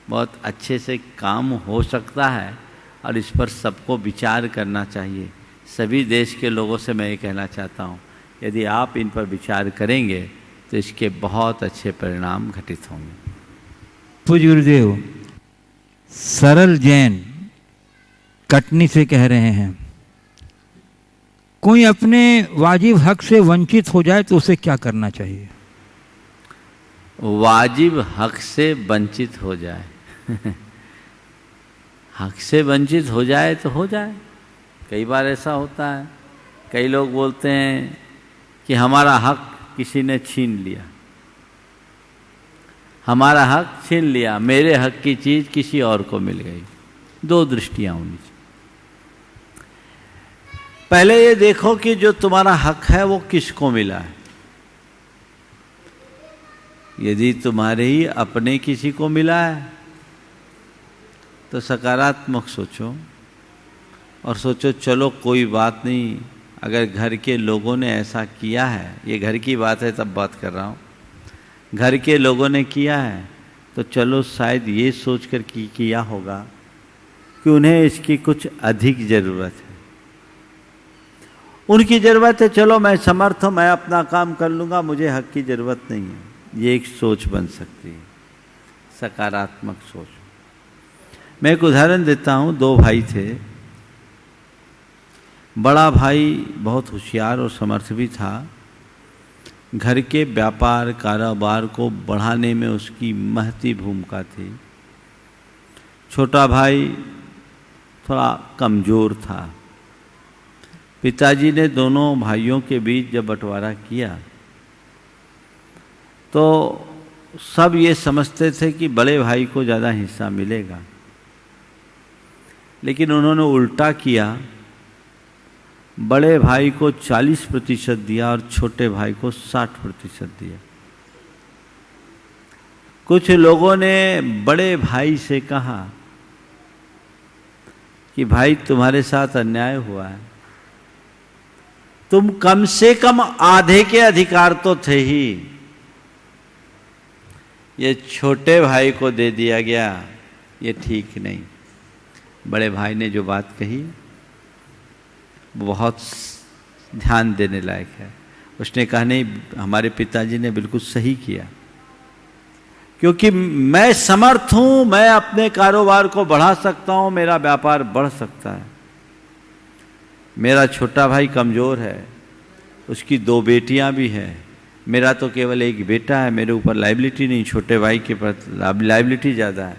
बहुत अच्छे से काम हो सकता है और इस पर सबको विचार करना चाहिए। सभी देश के लोगों से मैं ये कहना चाहता हूँ, यदि आप इन पर विचार करेंगे तो इसके बहुत अच्छे परिणाम घटित होंगे। पूज्य गुरुदेव, सरल जैन कटनी से कह रहे हैं, कोई अपने वाजिब हक से वंचित हो जाए तो उसे क्या करना चाहिए? वाजिब हक से वंचित हो जाए हक से वंचित हो जाए तो हो जाए। कई बार ऐसा होता है, कई लोग बोलते हैं कि हमारा हक किसी ने छीन लिया, हमारा हक छीन लिया, मेरे हक की चीज किसी और को मिल गई। दो दृष्टियां होनी चाहिए। पहले ये देखो कि जो तुम्हारा हक है वो किसको मिला है। यदि तुम्हारे ही अपने किसी को मिला है तो सकारात्मक सोचो और सोचो चलो कोई बात नहीं, अगर घर के लोगों ने ऐसा किया है, ये घर की बात है तब बात कर रहा हूँ, घर के लोगों ने किया है तो चलो शायद ये सोचकर किया होगा कि उन्हें इसकी कुछ अधिक ज़रूरत है, उनकी ज़रूरत है, चलो मैं समर्थ हूँ, मैं अपना काम कर लूँगा, मुझे हक की ज़रूरत नहीं है। ये एक सोच बन सकती है, सकारात्मक सोच। मैं एक उदाहरण देता हूँ। दो भाई थे। बड़ा भाई बहुत होशियार और समर्थ भी था, घर के व्यापार कारोबार को बढ़ाने में उसकी महती भूमिका थी। छोटा भाई थोड़ा कमज़ोर था। पिताजी ने दोनों भाइयों के बीच जब बंटवारा किया तो सब ये समझते थे कि बड़े भाई को ज़्यादा हिस्सा मिलेगा, लेकिन उन्होंने उल्टा किया, बड़े भाई को 40% दिया और छोटे भाई को 60% दिया। कुछ लोगों ने बड़े भाई से कहा कि भाई तुम्हारे साथ अन्याय हुआ है, तुम कम से कम आधे के अधिकार तो थे ही, ये छोटे भाई को दे दिया गया, ये ठीक नहीं। बड़े भाई ने जो बात कही वो बहुत ध्यान देने लायक है। उसने कहा नहीं, हमारे पिताजी ने बिल्कुल सही किया, क्योंकि मैं समर्थ हूं, मैं अपने कारोबार को बढ़ा सकता हूं, मेरा व्यापार बढ़ सकता है। मेरा छोटा भाई कमज़ोर है, उसकी 2 बेटियां भी हैं, मेरा तो केवल एक बेटा है, मेरे ऊपर लाइबिलिटी नहीं, छोटे भाई के पास लाइबिलिटी ज़्यादा है।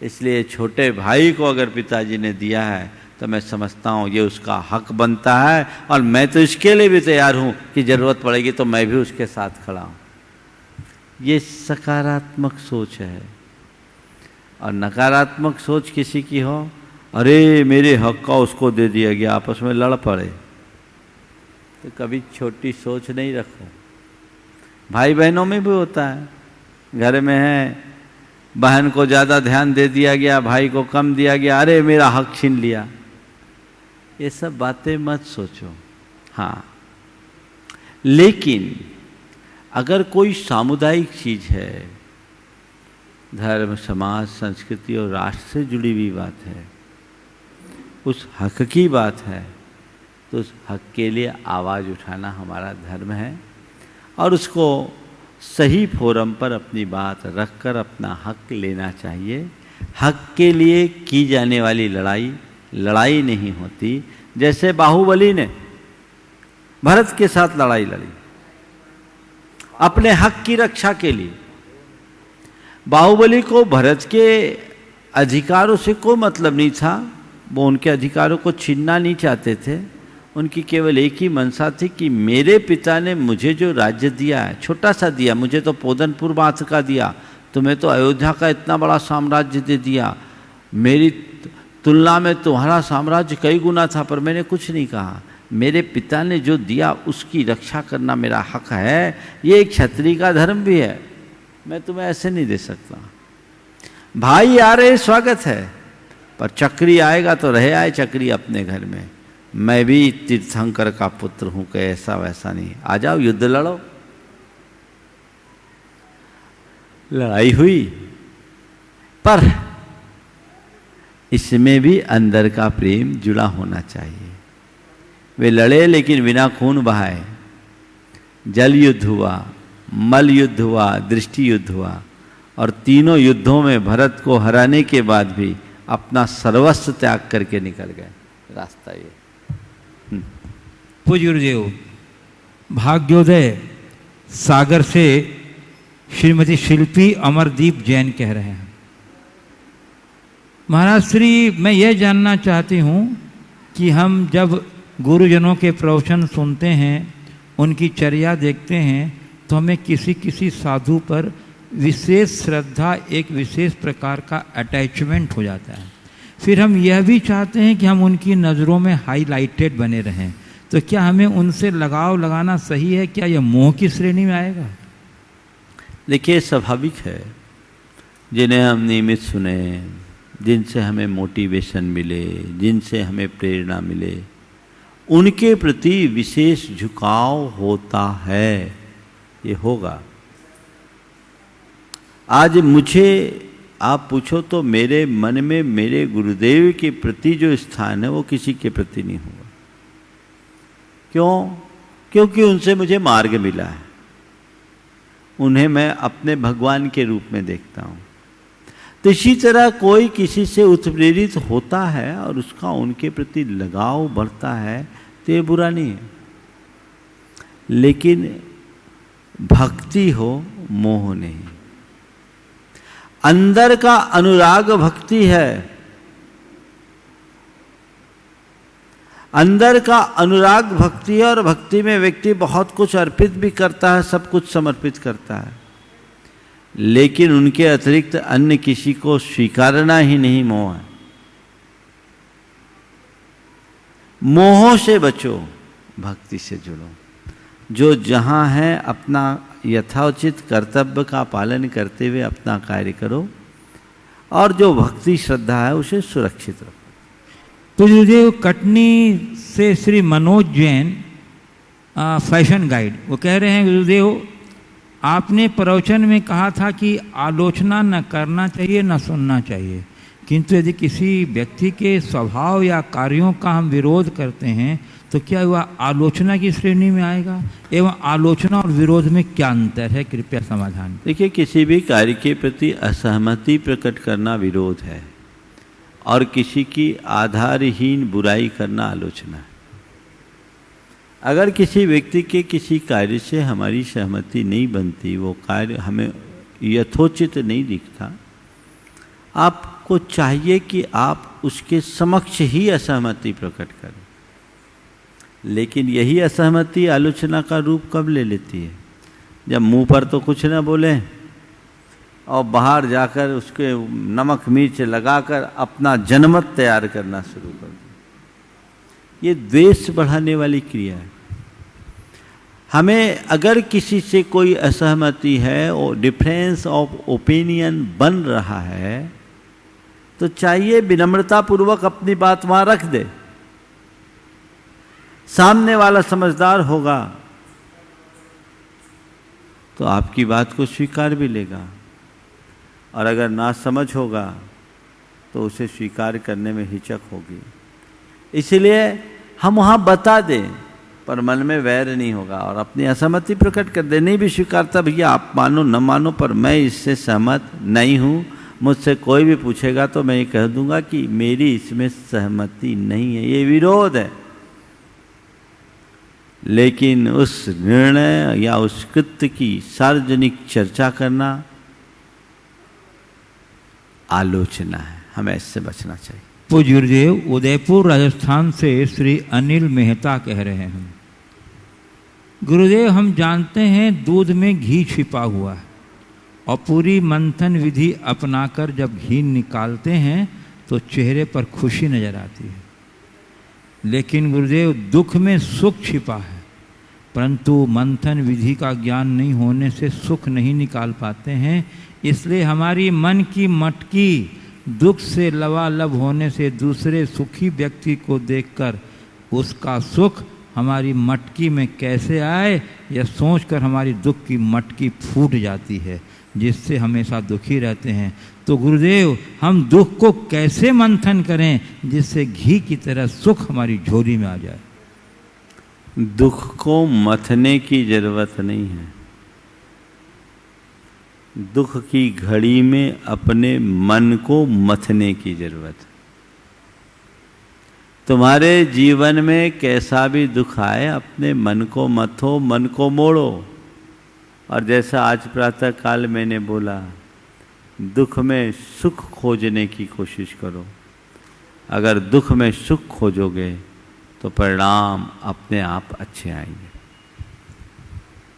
इसलिए छोटे भाई को अगर पिताजी ने दिया है तो मैं समझता हूँ ये उसका हक बनता है, और मैं तो इसके लिए भी तैयार हूँ कि ज़रूरत पड़ेगी तो मैं भी उसके साथ खड़ा हूँ। ये सकारात्मक सोच है। और नकारात्मक सोच किसी की हो, अरे मेरे हक का उसको दे दिया गया, आपस में लड़ पड़े, तो कभी छोटी सोच नहीं रखो। भाई बहनों में भी होता है, घर में है, बहन को ज़्यादा ध्यान दे दिया गया, भाई को कम दिया गया, अरे मेरा हक छीन लिया। ये सब बातें मत सोचो। हाँ, लेकिन अगर कोई सामुदायिक चीज़ है, धर्म समाज संस्कृति और राष्ट्र से जुड़ी हुई बात है, उस हक की बात है, तो उस हक के लिए आवाज़ उठाना हमारा धर्म है, और उसको सही फोरम पर अपनी बात रखकर अपना हक लेना चाहिए। हक के लिए की जाने वाली लड़ाई लड़ाई नहीं होती। जैसे बाहुबली ने भरत के साथ लड़ाई लड़ी अपने हक की रक्षा के लिए। बाहुबली को भरत के अधिकारों से कोई मतलब नहीं था, वो उनके अधिकारों को छीनना नहीं चाहते थे। उनकी केवल एक ही मनसा थी कि मेरे पिता ने मुझे जो राज्य दिया है, छोटा सा दिया, मुझे तो पोदनपुर मात्र का दिया, तुम्हें तो अयोध्या का इतना बड़ा साम्राज्य दे दिया, मेरी तुलना में तुम्हारा साम्राज्य कई गुना था, पर मैंने कुछ नहीं कहा। मेरे पिता ने जो दिया उसकी रक्षा करना मेरा हक है। ये एक क्षत्रिय का धर्म भी है, मैं तुम्हें ऐसे नहीं दे सकता। भाई आ रहे स्वागत है, पर चक्री आएगा तो रहे आए चक्री अपने घर में। मैं भी तीर्थंकर का पुत्र हूं कि ऐसा वैसा नहीं, आ जाओ युद्ध लड़ो। लड़ाई हुई, पर इसमें भी अंदर का प्रेम जुड़ा होना चाहिए। वे लड़े लेकिन बिना खून बहाए। जल युद्ध हुआ, मल युद्ध हुआ, दृष्टि युद्ध हुआ, और तीनों युद्धों में भरत को हराने के बाद भी अपना सर्वस्व त्याग करके निकल गए। रास्ता ये। पूज्य गुरुदेव, भाग्योदय सागर से श्रीमती शिल्पी अमरदीप जैन कह रहे हैं, महाराज श्री, मैं यह जानना चाहती हूँ कि हम जब गुरुजनों के प्रवचन सुनते हैं, उनकी चर्या देखते हैं, तो हमें किसी किसी साधु पर विशेष श्रद्धा, एक विशेष प्रकार का अटैचमेंट हो जाता है। फिर हम यह भी चाहते हैं कि हम उनकी नज़रों में हाईलाइटेड बने रहें। तो क्या हमें उनसे लगाव लगाना सही है? क्या यह मोह की श्रेणी में आएगा? देखिए, स्वाभाविक है, जिन्हें हम नियमित सुने, जिनसे हमें मोटिवेशन मिले, जिनसे हमें प्रेरणा मिले, उनके प्रति विशेष झुकाव होता है, ये होगा। आज मुझे आप पूछो तो मेरे मन में मेरे गुरुदेव के प्रति जो स्थान है वो किसी के प्रति नहीं होगा। क्यों? क्योंकि उनसे मुझे मार्ग मिला है, उन्हें मैं अपने भगवान के रूप में देखता हूँ। तो इसी तरह कोई किसी से उत्प्रेरित होता है और उसका उनके प्रति लगाव बढ़ता है, तो ये बुरा नहीं है। लेकिन भक्ति हो, मोह नहीं। अंदर का अनुराग भक्ति है। अंदर का अनुराग भक्ति है, और भक्ति में व्यक्ति बहुत कुछ अर्पित भी करता है, सब कुछ समर्पित करता है, लेकिन उनके अतिरिक्त अन्य किसी को स्वीकारना ही नहीं मोह है। मोह से बचो, भक्ति से जुड़ो। जो जहाँ है अपना यथोचित कर्तव्य का पालन करते हुए अपना कार्य करो, और जो भक्ति श्रद्धा है उसे सुरक्षित रखो। तो गुरुदेव, कटनी से श्री मनोज जैन, फैशन गाइड, वो कह रहे हैं, गुरुदेव आपने प्रवचन में कहा था कि आलोचना न करना चाहिए, न सुनना चाहिए, किंतु यदि किसी व्यक्ति के स्वभाव या कार्यों का हम विरोध करते हैं तो क्या वह आलोचना की श्रेणी में आएगा? एवं आलोचना और विरोध में क्या अंतर है? कृपया समाधान। देखिए, किसी भी कार्य के प्रति असहमति प्रकट करना विरोध है, और किसी की आधारहीन बुराई करना आलोचना है। अगर किसी व्यक्ति के किसी कार्य से हमारी सहमति नहीं बनती, वो कार्य हमें यथोचित नहीं दिखता, आपको चाहिए कि आप उसके समक्ष ही असहमति प्रकट करें। लेकिन यही असहमति आलोचना का रूप कब ले लेती है? जब मुंह पर तो कुछ ना बोले और बाहर जाकर उसके नमक मिर्च लगाकर अपना जनमत तैयार करना शुरू कर दे। ये द्वेष बढ़ाने वाली क्रिया है। हमें अगर किसी से कोई असहमति है और डिफरेंस ऑफ ओपिनियन बन रहा है, तो चाहिए विनम्रता पूर्वक अपनी बात वहां रख दे। सामने वाला समझदार होगा तो आपकी बात को स्वीकार भी लेगा, और अगर ना समझ होगा तो उसे स्वीकार करने में हिचक होगी। इसलिए हम वहाँ बता दें, पर मन में वैर नहीं होगा, और अपनी असहमति प्रकट कर दे। नहीं भी स्वीकारता, भैया आप मानो न मानो, पर मैं इससे सहमत नहीं हूँ। मुझसे कोई भी पूछेगा तो मैं ये कह दूंगा कि मेरी इसमें सहमति नहीं है, ये विरोध है। लेकिन उस निर्णय या उस कृत्य की सार्वजनिक चर्चा करना आलोचना है, हमें इससे बचना चाहिए। पूज्य गुरुदेव, उदयपुर राजस्थान से श्री अनिल मेहता कह रहे हैं, गुरुदेव हम जानते हैं दूध में घी छिपा हुआ है, और पूरी मंथन विधि अपनाकर जब घी निकालते हैं तो चेहरे पर खुशी नजर आती है। लेकिन गुरुदेव दुख में सुख छिपा है, परंतु मंथन विधि का ज्ञान नहीं होने से सुख नहीं निकाल पाते हैं। इसलिए हमारी मन की मटकी दुख से लबालब होने से दूसरे सुखी व्यक्ति को देखकर उसका सुख हमारी मटकी में कैसे आए, यह सोचकर हमारी दुख की मटकी फूट जाती है, जिससे हमेशा दुखी रहते हैं। तो गुरुदेव, हम दुख को कैसे मंथन करें जिससे घी की तरह सुख हमारी झोली में आ जाए? दुख को मथने की जरूरत नहीं है। दुख की घड़ी में अपने मन को मथने की जरूरत है। तुम्हारे जीवन में कैसा भी दुख आए, अपने मन को मथो, मन को मोड़ो। और जैसा आज प्रातः काल मैंने बोला, दुख में सुख खोजने की कोशिश करो। अगर दुख में सुख खोजोगे तो परिणाम अपने आप अच्छे आएंगे।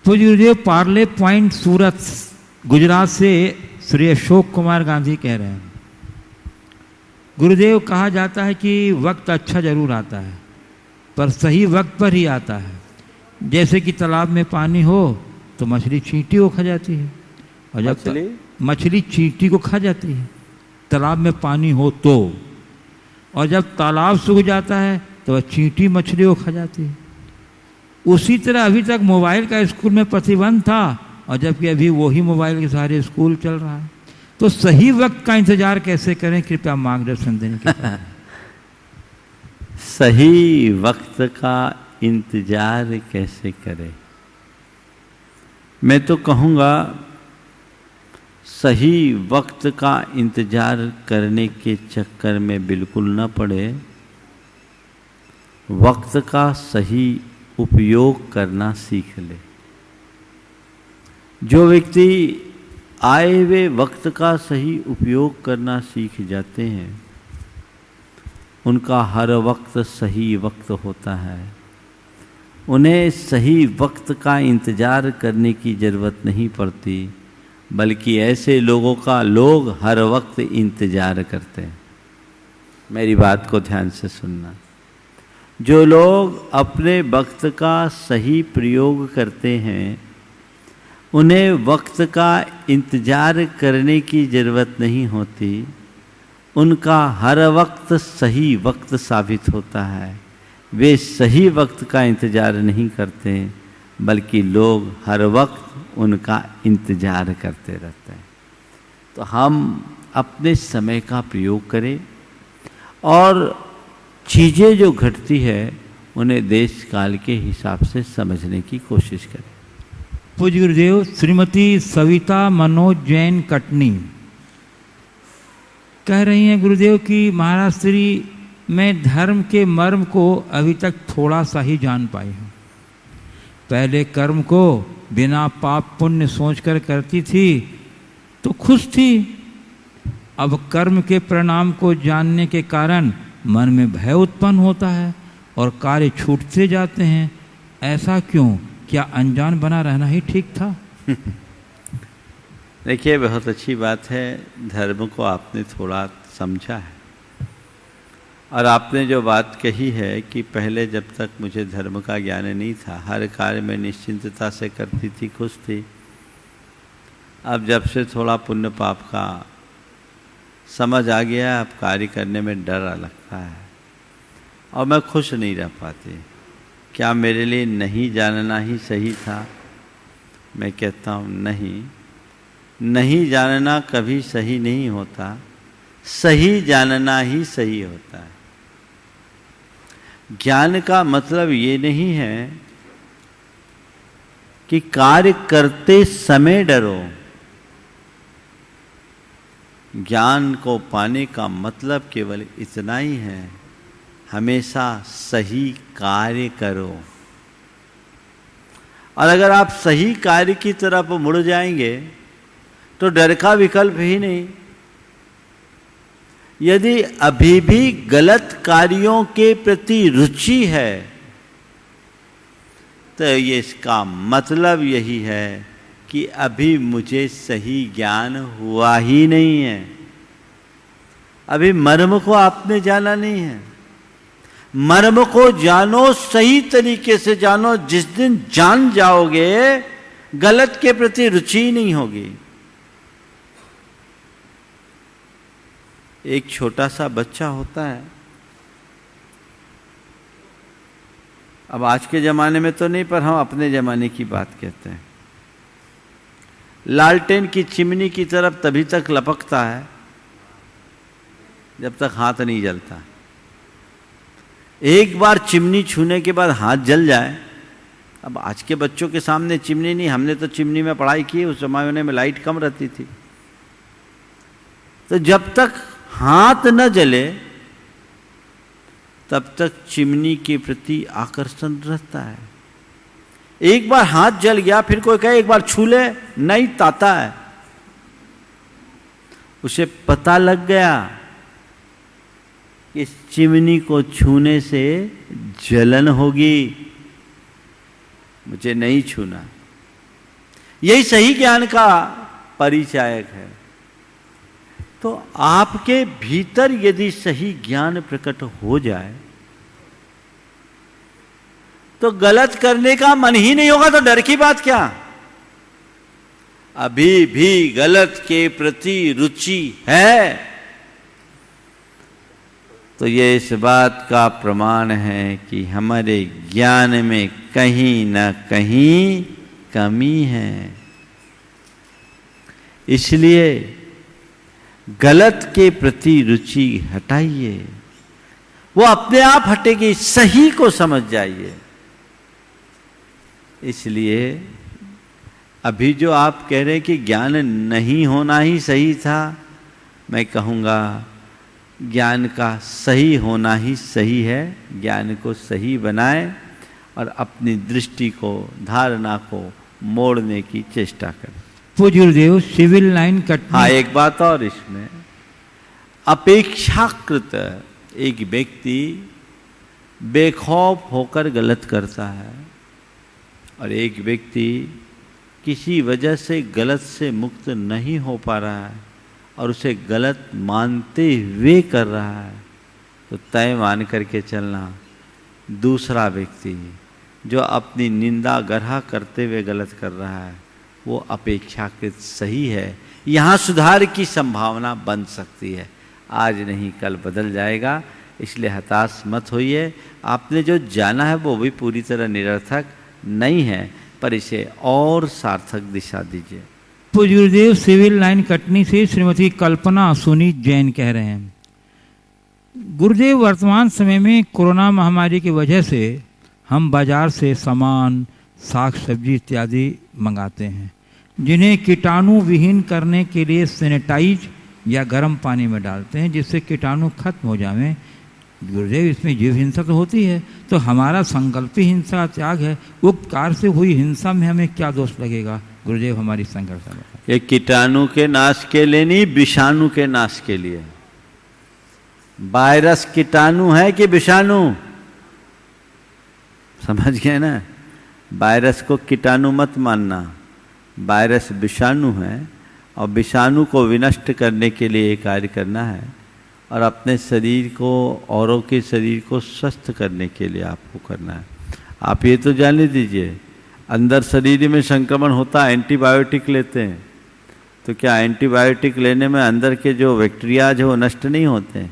तो गुरुदेव, पार्ले पॉइंट सूरत गुजरात से श्री अशोक कुमार गांधी कह रहे हैं, गुरुदेव, कहा जाता है कि वक्त अच्छा जरूर आता है, पर सही वक्त पर ही आता है। जैसे कि तालाब में पानी हो तो मछली चींटी को खा जाती है, और जब मछली चींटी को खा जाती है तालाब में पानी हो तो, और जब तालाब सूख जाता है तो वह चींटी मछली को खा जाती है। उसी तरह अभी तक मोबाइल का स्कूल में प्रतिबंध था, और जबकि अभी वही मोबाइल के सारे स्कूल चल रहा है। तो सही वक्त का इंतजार कैसे करें, कृपया मार्गदर्शन देने के लिए। सही वक्त का इंतजार कैसे करें? मैं तो कहूँगा, सही वक्त का इंतजार करने के चक्कर में बिल्कुल न पड़े। वक्त का सही उपयोग करना सीख ले। जो व्यक्ति आए हुए वक्त का सही उपयोग करना सीख जाते हैं, उनका हर वक्त सही वक्त होता है। उन्हें सही वक्त का इंतजार करने की ज़रूरत नहीं पड़ती, बल्कि ऐसे लोगों का लोग हर वक्त इंतजार करते हैं। मेरी बात को ध्यान से सुनना। जो लोग अपने वक्त का सही प्रयोग करते हैं, उन्हें वक्त का इंतजार करने की ज़रूरत नहीं होती। उनका हर वक्त सही वक्त साबित होता है। वे सही वक्त का इंतजार नहीं करते, बल्कि लोग हर वक्त उनका इंतजार करते रहते हैं। तो हम अपने समय का प्रयोग करें और चीज़ें जो घटती है उन्हें देश काल के हिसाब से समझने की कोशिश करें। पूज्य गुरुदेव, श्रीमती सविता मनोज जैन कटनी कह रही हैं गुरुदेव कि महाराज श्री, मैं धर्म के मर्म को अभी तक थोड़ा सा ही जान पाई हूँ। पहले कर्म को बिना पाप पुण्य सोचकर करती थी तो खुश थी। अब कर्म के परिणाम को जानने के कारण मन में भय उत्पन्न होता है और कार्य छूटते जाते हैं। ऐसा क्यों? क्या अनजान बना रहना ही ठीक था? देखिए, बहुत अच्छी बात है, धर्म को आपने थोड़ा समझा है। और आपने जो बात कही है कि पहले जब तक मुझे धर्म का ज्ञान नहीं था, हर कार्य में निश्चिंतता से करती थी, खुश थी। अब जब से थोड़ा पुण्य पाप का समझ आ गया, अब कार्य करने में डर लगता है और मैं खुश नहीं रह पाती। क्या मेरे लिए नहीं जानना ही सही था? मैं कहता हूँ नहीं, नहीं जानना कभी सही नहीं होता, सही जानना ही सही होता है। ज्ञान का मतलब ये नहीं है कि कार्य करते समय डरो। ज्ञान को पाने का मतलब केवल इतना ही है, हमेशा सही कार्य करो। और अगर आप सही कार्य की तरफ मुड़ जाएंगे तो डर का विकल्प ही नहीं। यदि अभी भी गलत कार्यों के प्रति रुचि है तो ये इसका मतलब यही है कि अभी मुझे सही ज्ञान हुआ ही नहीं है। अभी मर्म को आपने जाना नहीं है। मर्म को जानो, सही तरीके से जानो। जिस दिन जान जाओगे, गलत के प्रति रुचि नहीं होगी। एक छोटा सा बच्चा होता है, अब आज के ज़माने में तो नहीं, पर हम अपने ज़माने की बात कहते हैं। लालटेन की चिमनी की तरफ तभी तक लपकता है जब तक हाथ नहीं जलता। एक बार चिमनी छूने के बाद हाथ जल जाए, अब आज के बच्चों के सामने चिमनी नहीं, हमने तो चिमनी में पढ़ाई की, उस जमाने में लाइट कम रहती थी। तो जब तक हाथ न जले तब तक चिमनी के प्रति आकर्षण रहता है। एक बार हाथ जल गया, फिर कोई कहे एक बार छू ले, नहीं ताता है। उसे पता लग गया कि इस चिमनी को छूने से जलन होगी, मुझे नहीं छूना। यही सही ज्ञान का परिचायक है। तो आपके भीतर यदि सही ज्ञान प्रकट हो जाए तो गलत करने का मन ही नहीं होगा, तो डर की बात क्या। अभी भी गलत के प्रति रुचि है तो ये इस बात का प्रमाण है कि हमारे ज्ञान में कहीं न कहीं कमी है। इसलिए गलत के प्रति रुचि हटाइए, वो अपने आप हटेगी। सही को समझ जाइए। इसलिए अभी जो आप कह रहे हैं कि ज्ञान नहीं होना ही सही था, मैं कहूँगा ज्ञान का सही होना ही सही है। ज्ञान को सही बनाएं और अपनी दृष्टि को, धारणा को मोड़ने की चेष्टा करें। पूज्य गुरुदेव, सिविल लाइन कटनी। हाँ, एक बात और इसमें, अपेक्षाकृत एक व्यक्ति बेखौफ होकर गलत करता है और एक व्यक्ति किसी वजह से गलत से मुक्त नहीं हो पा रहा है और उसे गलत मानते हुए कर रहा है, तो तय मान करके चलना दूसरा व्यक्ति जो अपनी निंदा गढ़ा करते हुए गलत कर रहा है वो अपेक्षाकृत सही है। यहाँ सुधार की संभावना बन सकती है, आज नहीं कल बदल जाएगा। इसलिए हताश मत होइए। आपने जो जाना है वो भी पूरी तरह निरर्थक नहीं है, पर इसे और सार्थक दिशा दीजिए। पूज्य गुरुदेव, सिविल लाइन कटनी से श्रीमती कल्पना सुनीत जैन कह रहे हैं, गुरुदेव वर्तमान समय में कोरोना महामारी की वजह से हम बाजार से सामान, साग सब्जी इत्यादि मंगाते हैं, जिन्हें कीटाणु विहीन करने के लिए सैनिटाइज या गर्म पानी में डालते हैं जिससे कीटाणु खत्म हो जाएं। गुरुदेव, इसमें जीव हिंसा तो होती है, तो हमारा संकल्पी हिंसा का त्याग है, उपकार से हुई हिंसा में हमें क्या दोष लगेगा? गुरुदेव हमारी संघर्ष। ये कीटाणु के नाश के लिए नहीं, विषाणु के नाश के लिए। वायरस कीटाणु है कि विषाणु? समझ गए ना? वायरस को कीटाणु मत मानना, वायरस विषाणु है और विषाणु को विनष्ट करने के लिए कार्य करना है और अपने शरीर को, औरों के शरीर को स्वस्थ करने के लिए आपको करना है। आप ये तो जान लीजिए, अंदर शरीर में संक्रमण होता है, एंटीबायोटिक लेते हैं, तो क्या एंटीबायोटिक लेने में अंदर के जो बैक्टीरियाज है वो नष्ट नहीं होते?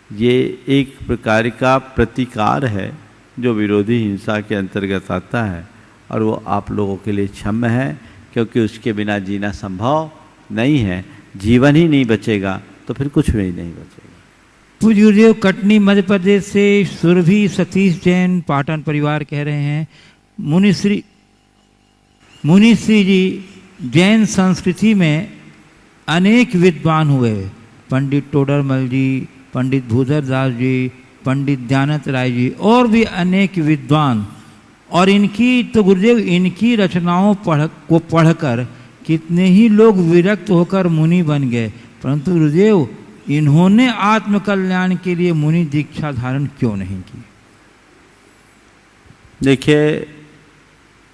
ये एक प्रकार का प्रतिकार है जो विरोधी हिंसा के अंतर्गत आता है और वो आप लोगों के लिए क्षम्य है, क्योंकि उसके बिना जीना संभव नहीं है। जीवन ही नहीं बचेगा तो फिर कुछ भी नहीं बचेगा। पूज्य गुरुदेव, कटनी मध्य प्रदेश से सुरभि सतीश जैन पाटन परिवार कह रहे हैं, मुनिश्री जी, जैन संस्कृति में अनेक विद्वान हुए, पंडित टोडरमल जी, पंडित भूधर दास जी, पंडित दयानंद राय जी और भी अनेक विद्वान, और इनकी तो गुरुदेव इनकी रचनाओं को पढ़कर कितने ही लोग विरक्त होकर मुनि बन गए, परंतु गुरुदेव इन्होंने आत्मकल्याण के लिए मुनि दीक्षा धारण क्यों नहीं की? देखिए,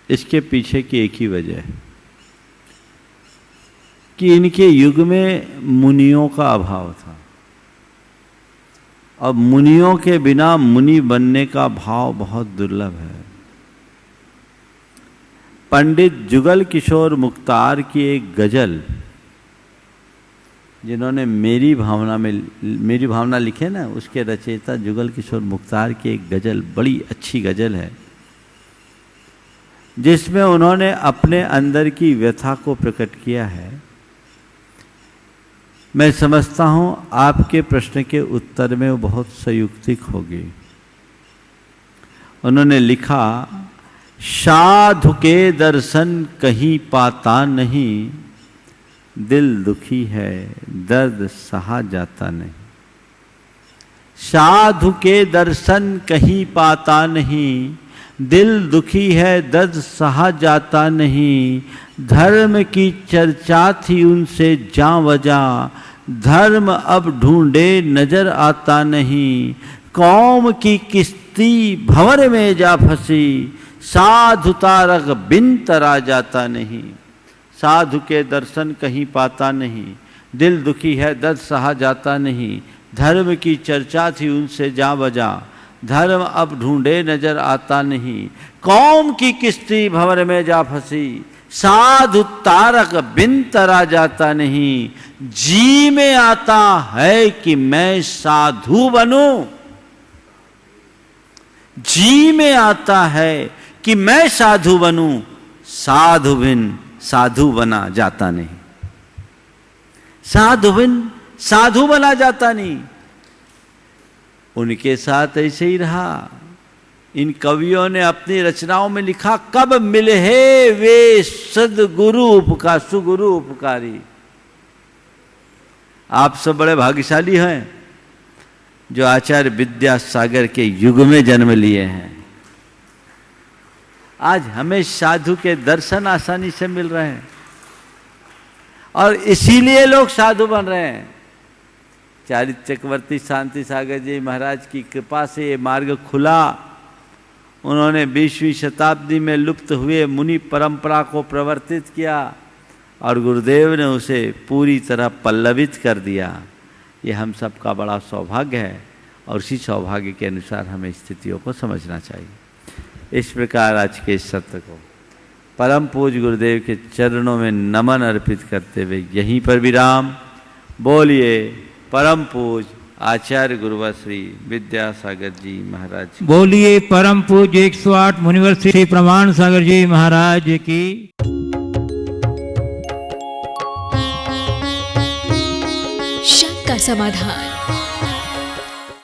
इसके पीछे की एक ही वजह है कि इनके युग में मुनियों का अभाव था और मुनियों के बिना मुनि बनने का भाव बहुत दुर्लभ है। पंडित जुगल किशोर मुख्तार की एक गजल जिन्होंने मेरी भावना लिखे ना, उसके रचयिता जुगल किशोर मुख्तार की एक गज़ल, बड़ी अच्छी गज़ल है, जिसमें उन्होंने अपने अंदर की व्यथा को प्रकट किया है। मैं समझता हूं आपके प्रश्न के उत्तर में वो बहुत संयुक्तिक होगी। उन्होंने लिखा, साधु के दर्शन कहीं पाता नहीं, दिल दुखी है दर्द सहा जाता नहीं। साधु के दर्शन कहीं पाता नहीं, दिल दुखी है दर्द सहा जाता नहीं। धर्म की चर्चा थी उनसे जां वजा, धर्म अब ढूंढे नजर आता नहीं। कौम की किश्ती भंवर में जा फंसी, साधु तारक बिन तरा जाता नहीं। साधु के दर्शन कहीं पाता नहीं, दिल दुखी है दर्द सहा जाता नहीं। धर्म की चर्चा थी उनसे जा बजा, धर्म अब ढूंढे नजर आता नहीं। कौम की किश्ती भंवर में जा फंसी, साधु तारक बिन तरा जाता नहीं। जी में आता है कि मैं साधु बनूं, जी में आता है कि मैं साधु बनूं, साधु बिन साधु बना जाता नहीं। साधु बिन साधु बना जाता नहीं। उनके साथ ऐसे ही रहा। इन कवियों ने अपनी रचनाओं में लिखा, कब मिले है वे सदगुरु सुगुरु उपकारी। आप सब बड़े भाग्यशाली हैं जो आचार्य विद्यासागर के युग में जन्म लिए हैं। आज हमें साधु के दर्शन आसानी से मिल रहे हैं और इसीलिए लोग साधु बन रहे हैं। चारित्र चक्रवर्ती शांति सागर जी महाराज की कृपा से ये मार्ग खुला। उन्होंने 20वीं शताब्दी में लुप्त हुए मुनि परंपरा को प्रवर्तित किया और गुरुदेव ने उसे पूरी तरह पल्लवित कर दिया। ये हम सबका बड़ा सौभाग्य है और उसी सौभाग्य के अनुसार हमें स्थितियों को समझना चाहिए। इस प्रकार आज के इस सत्र को परम पूज्य गुरुदेव के चरणों में नमन अर्पित करते हुए यहीं पर विराम। बोलिए परम पूज्य आचार्य गुरुवर श्री विद्यासागर जी महाराज। बोलिए परम पूज्य 108 मुनिवर श्री प्रमाण सागर जी महाराज की। शंका समाधान।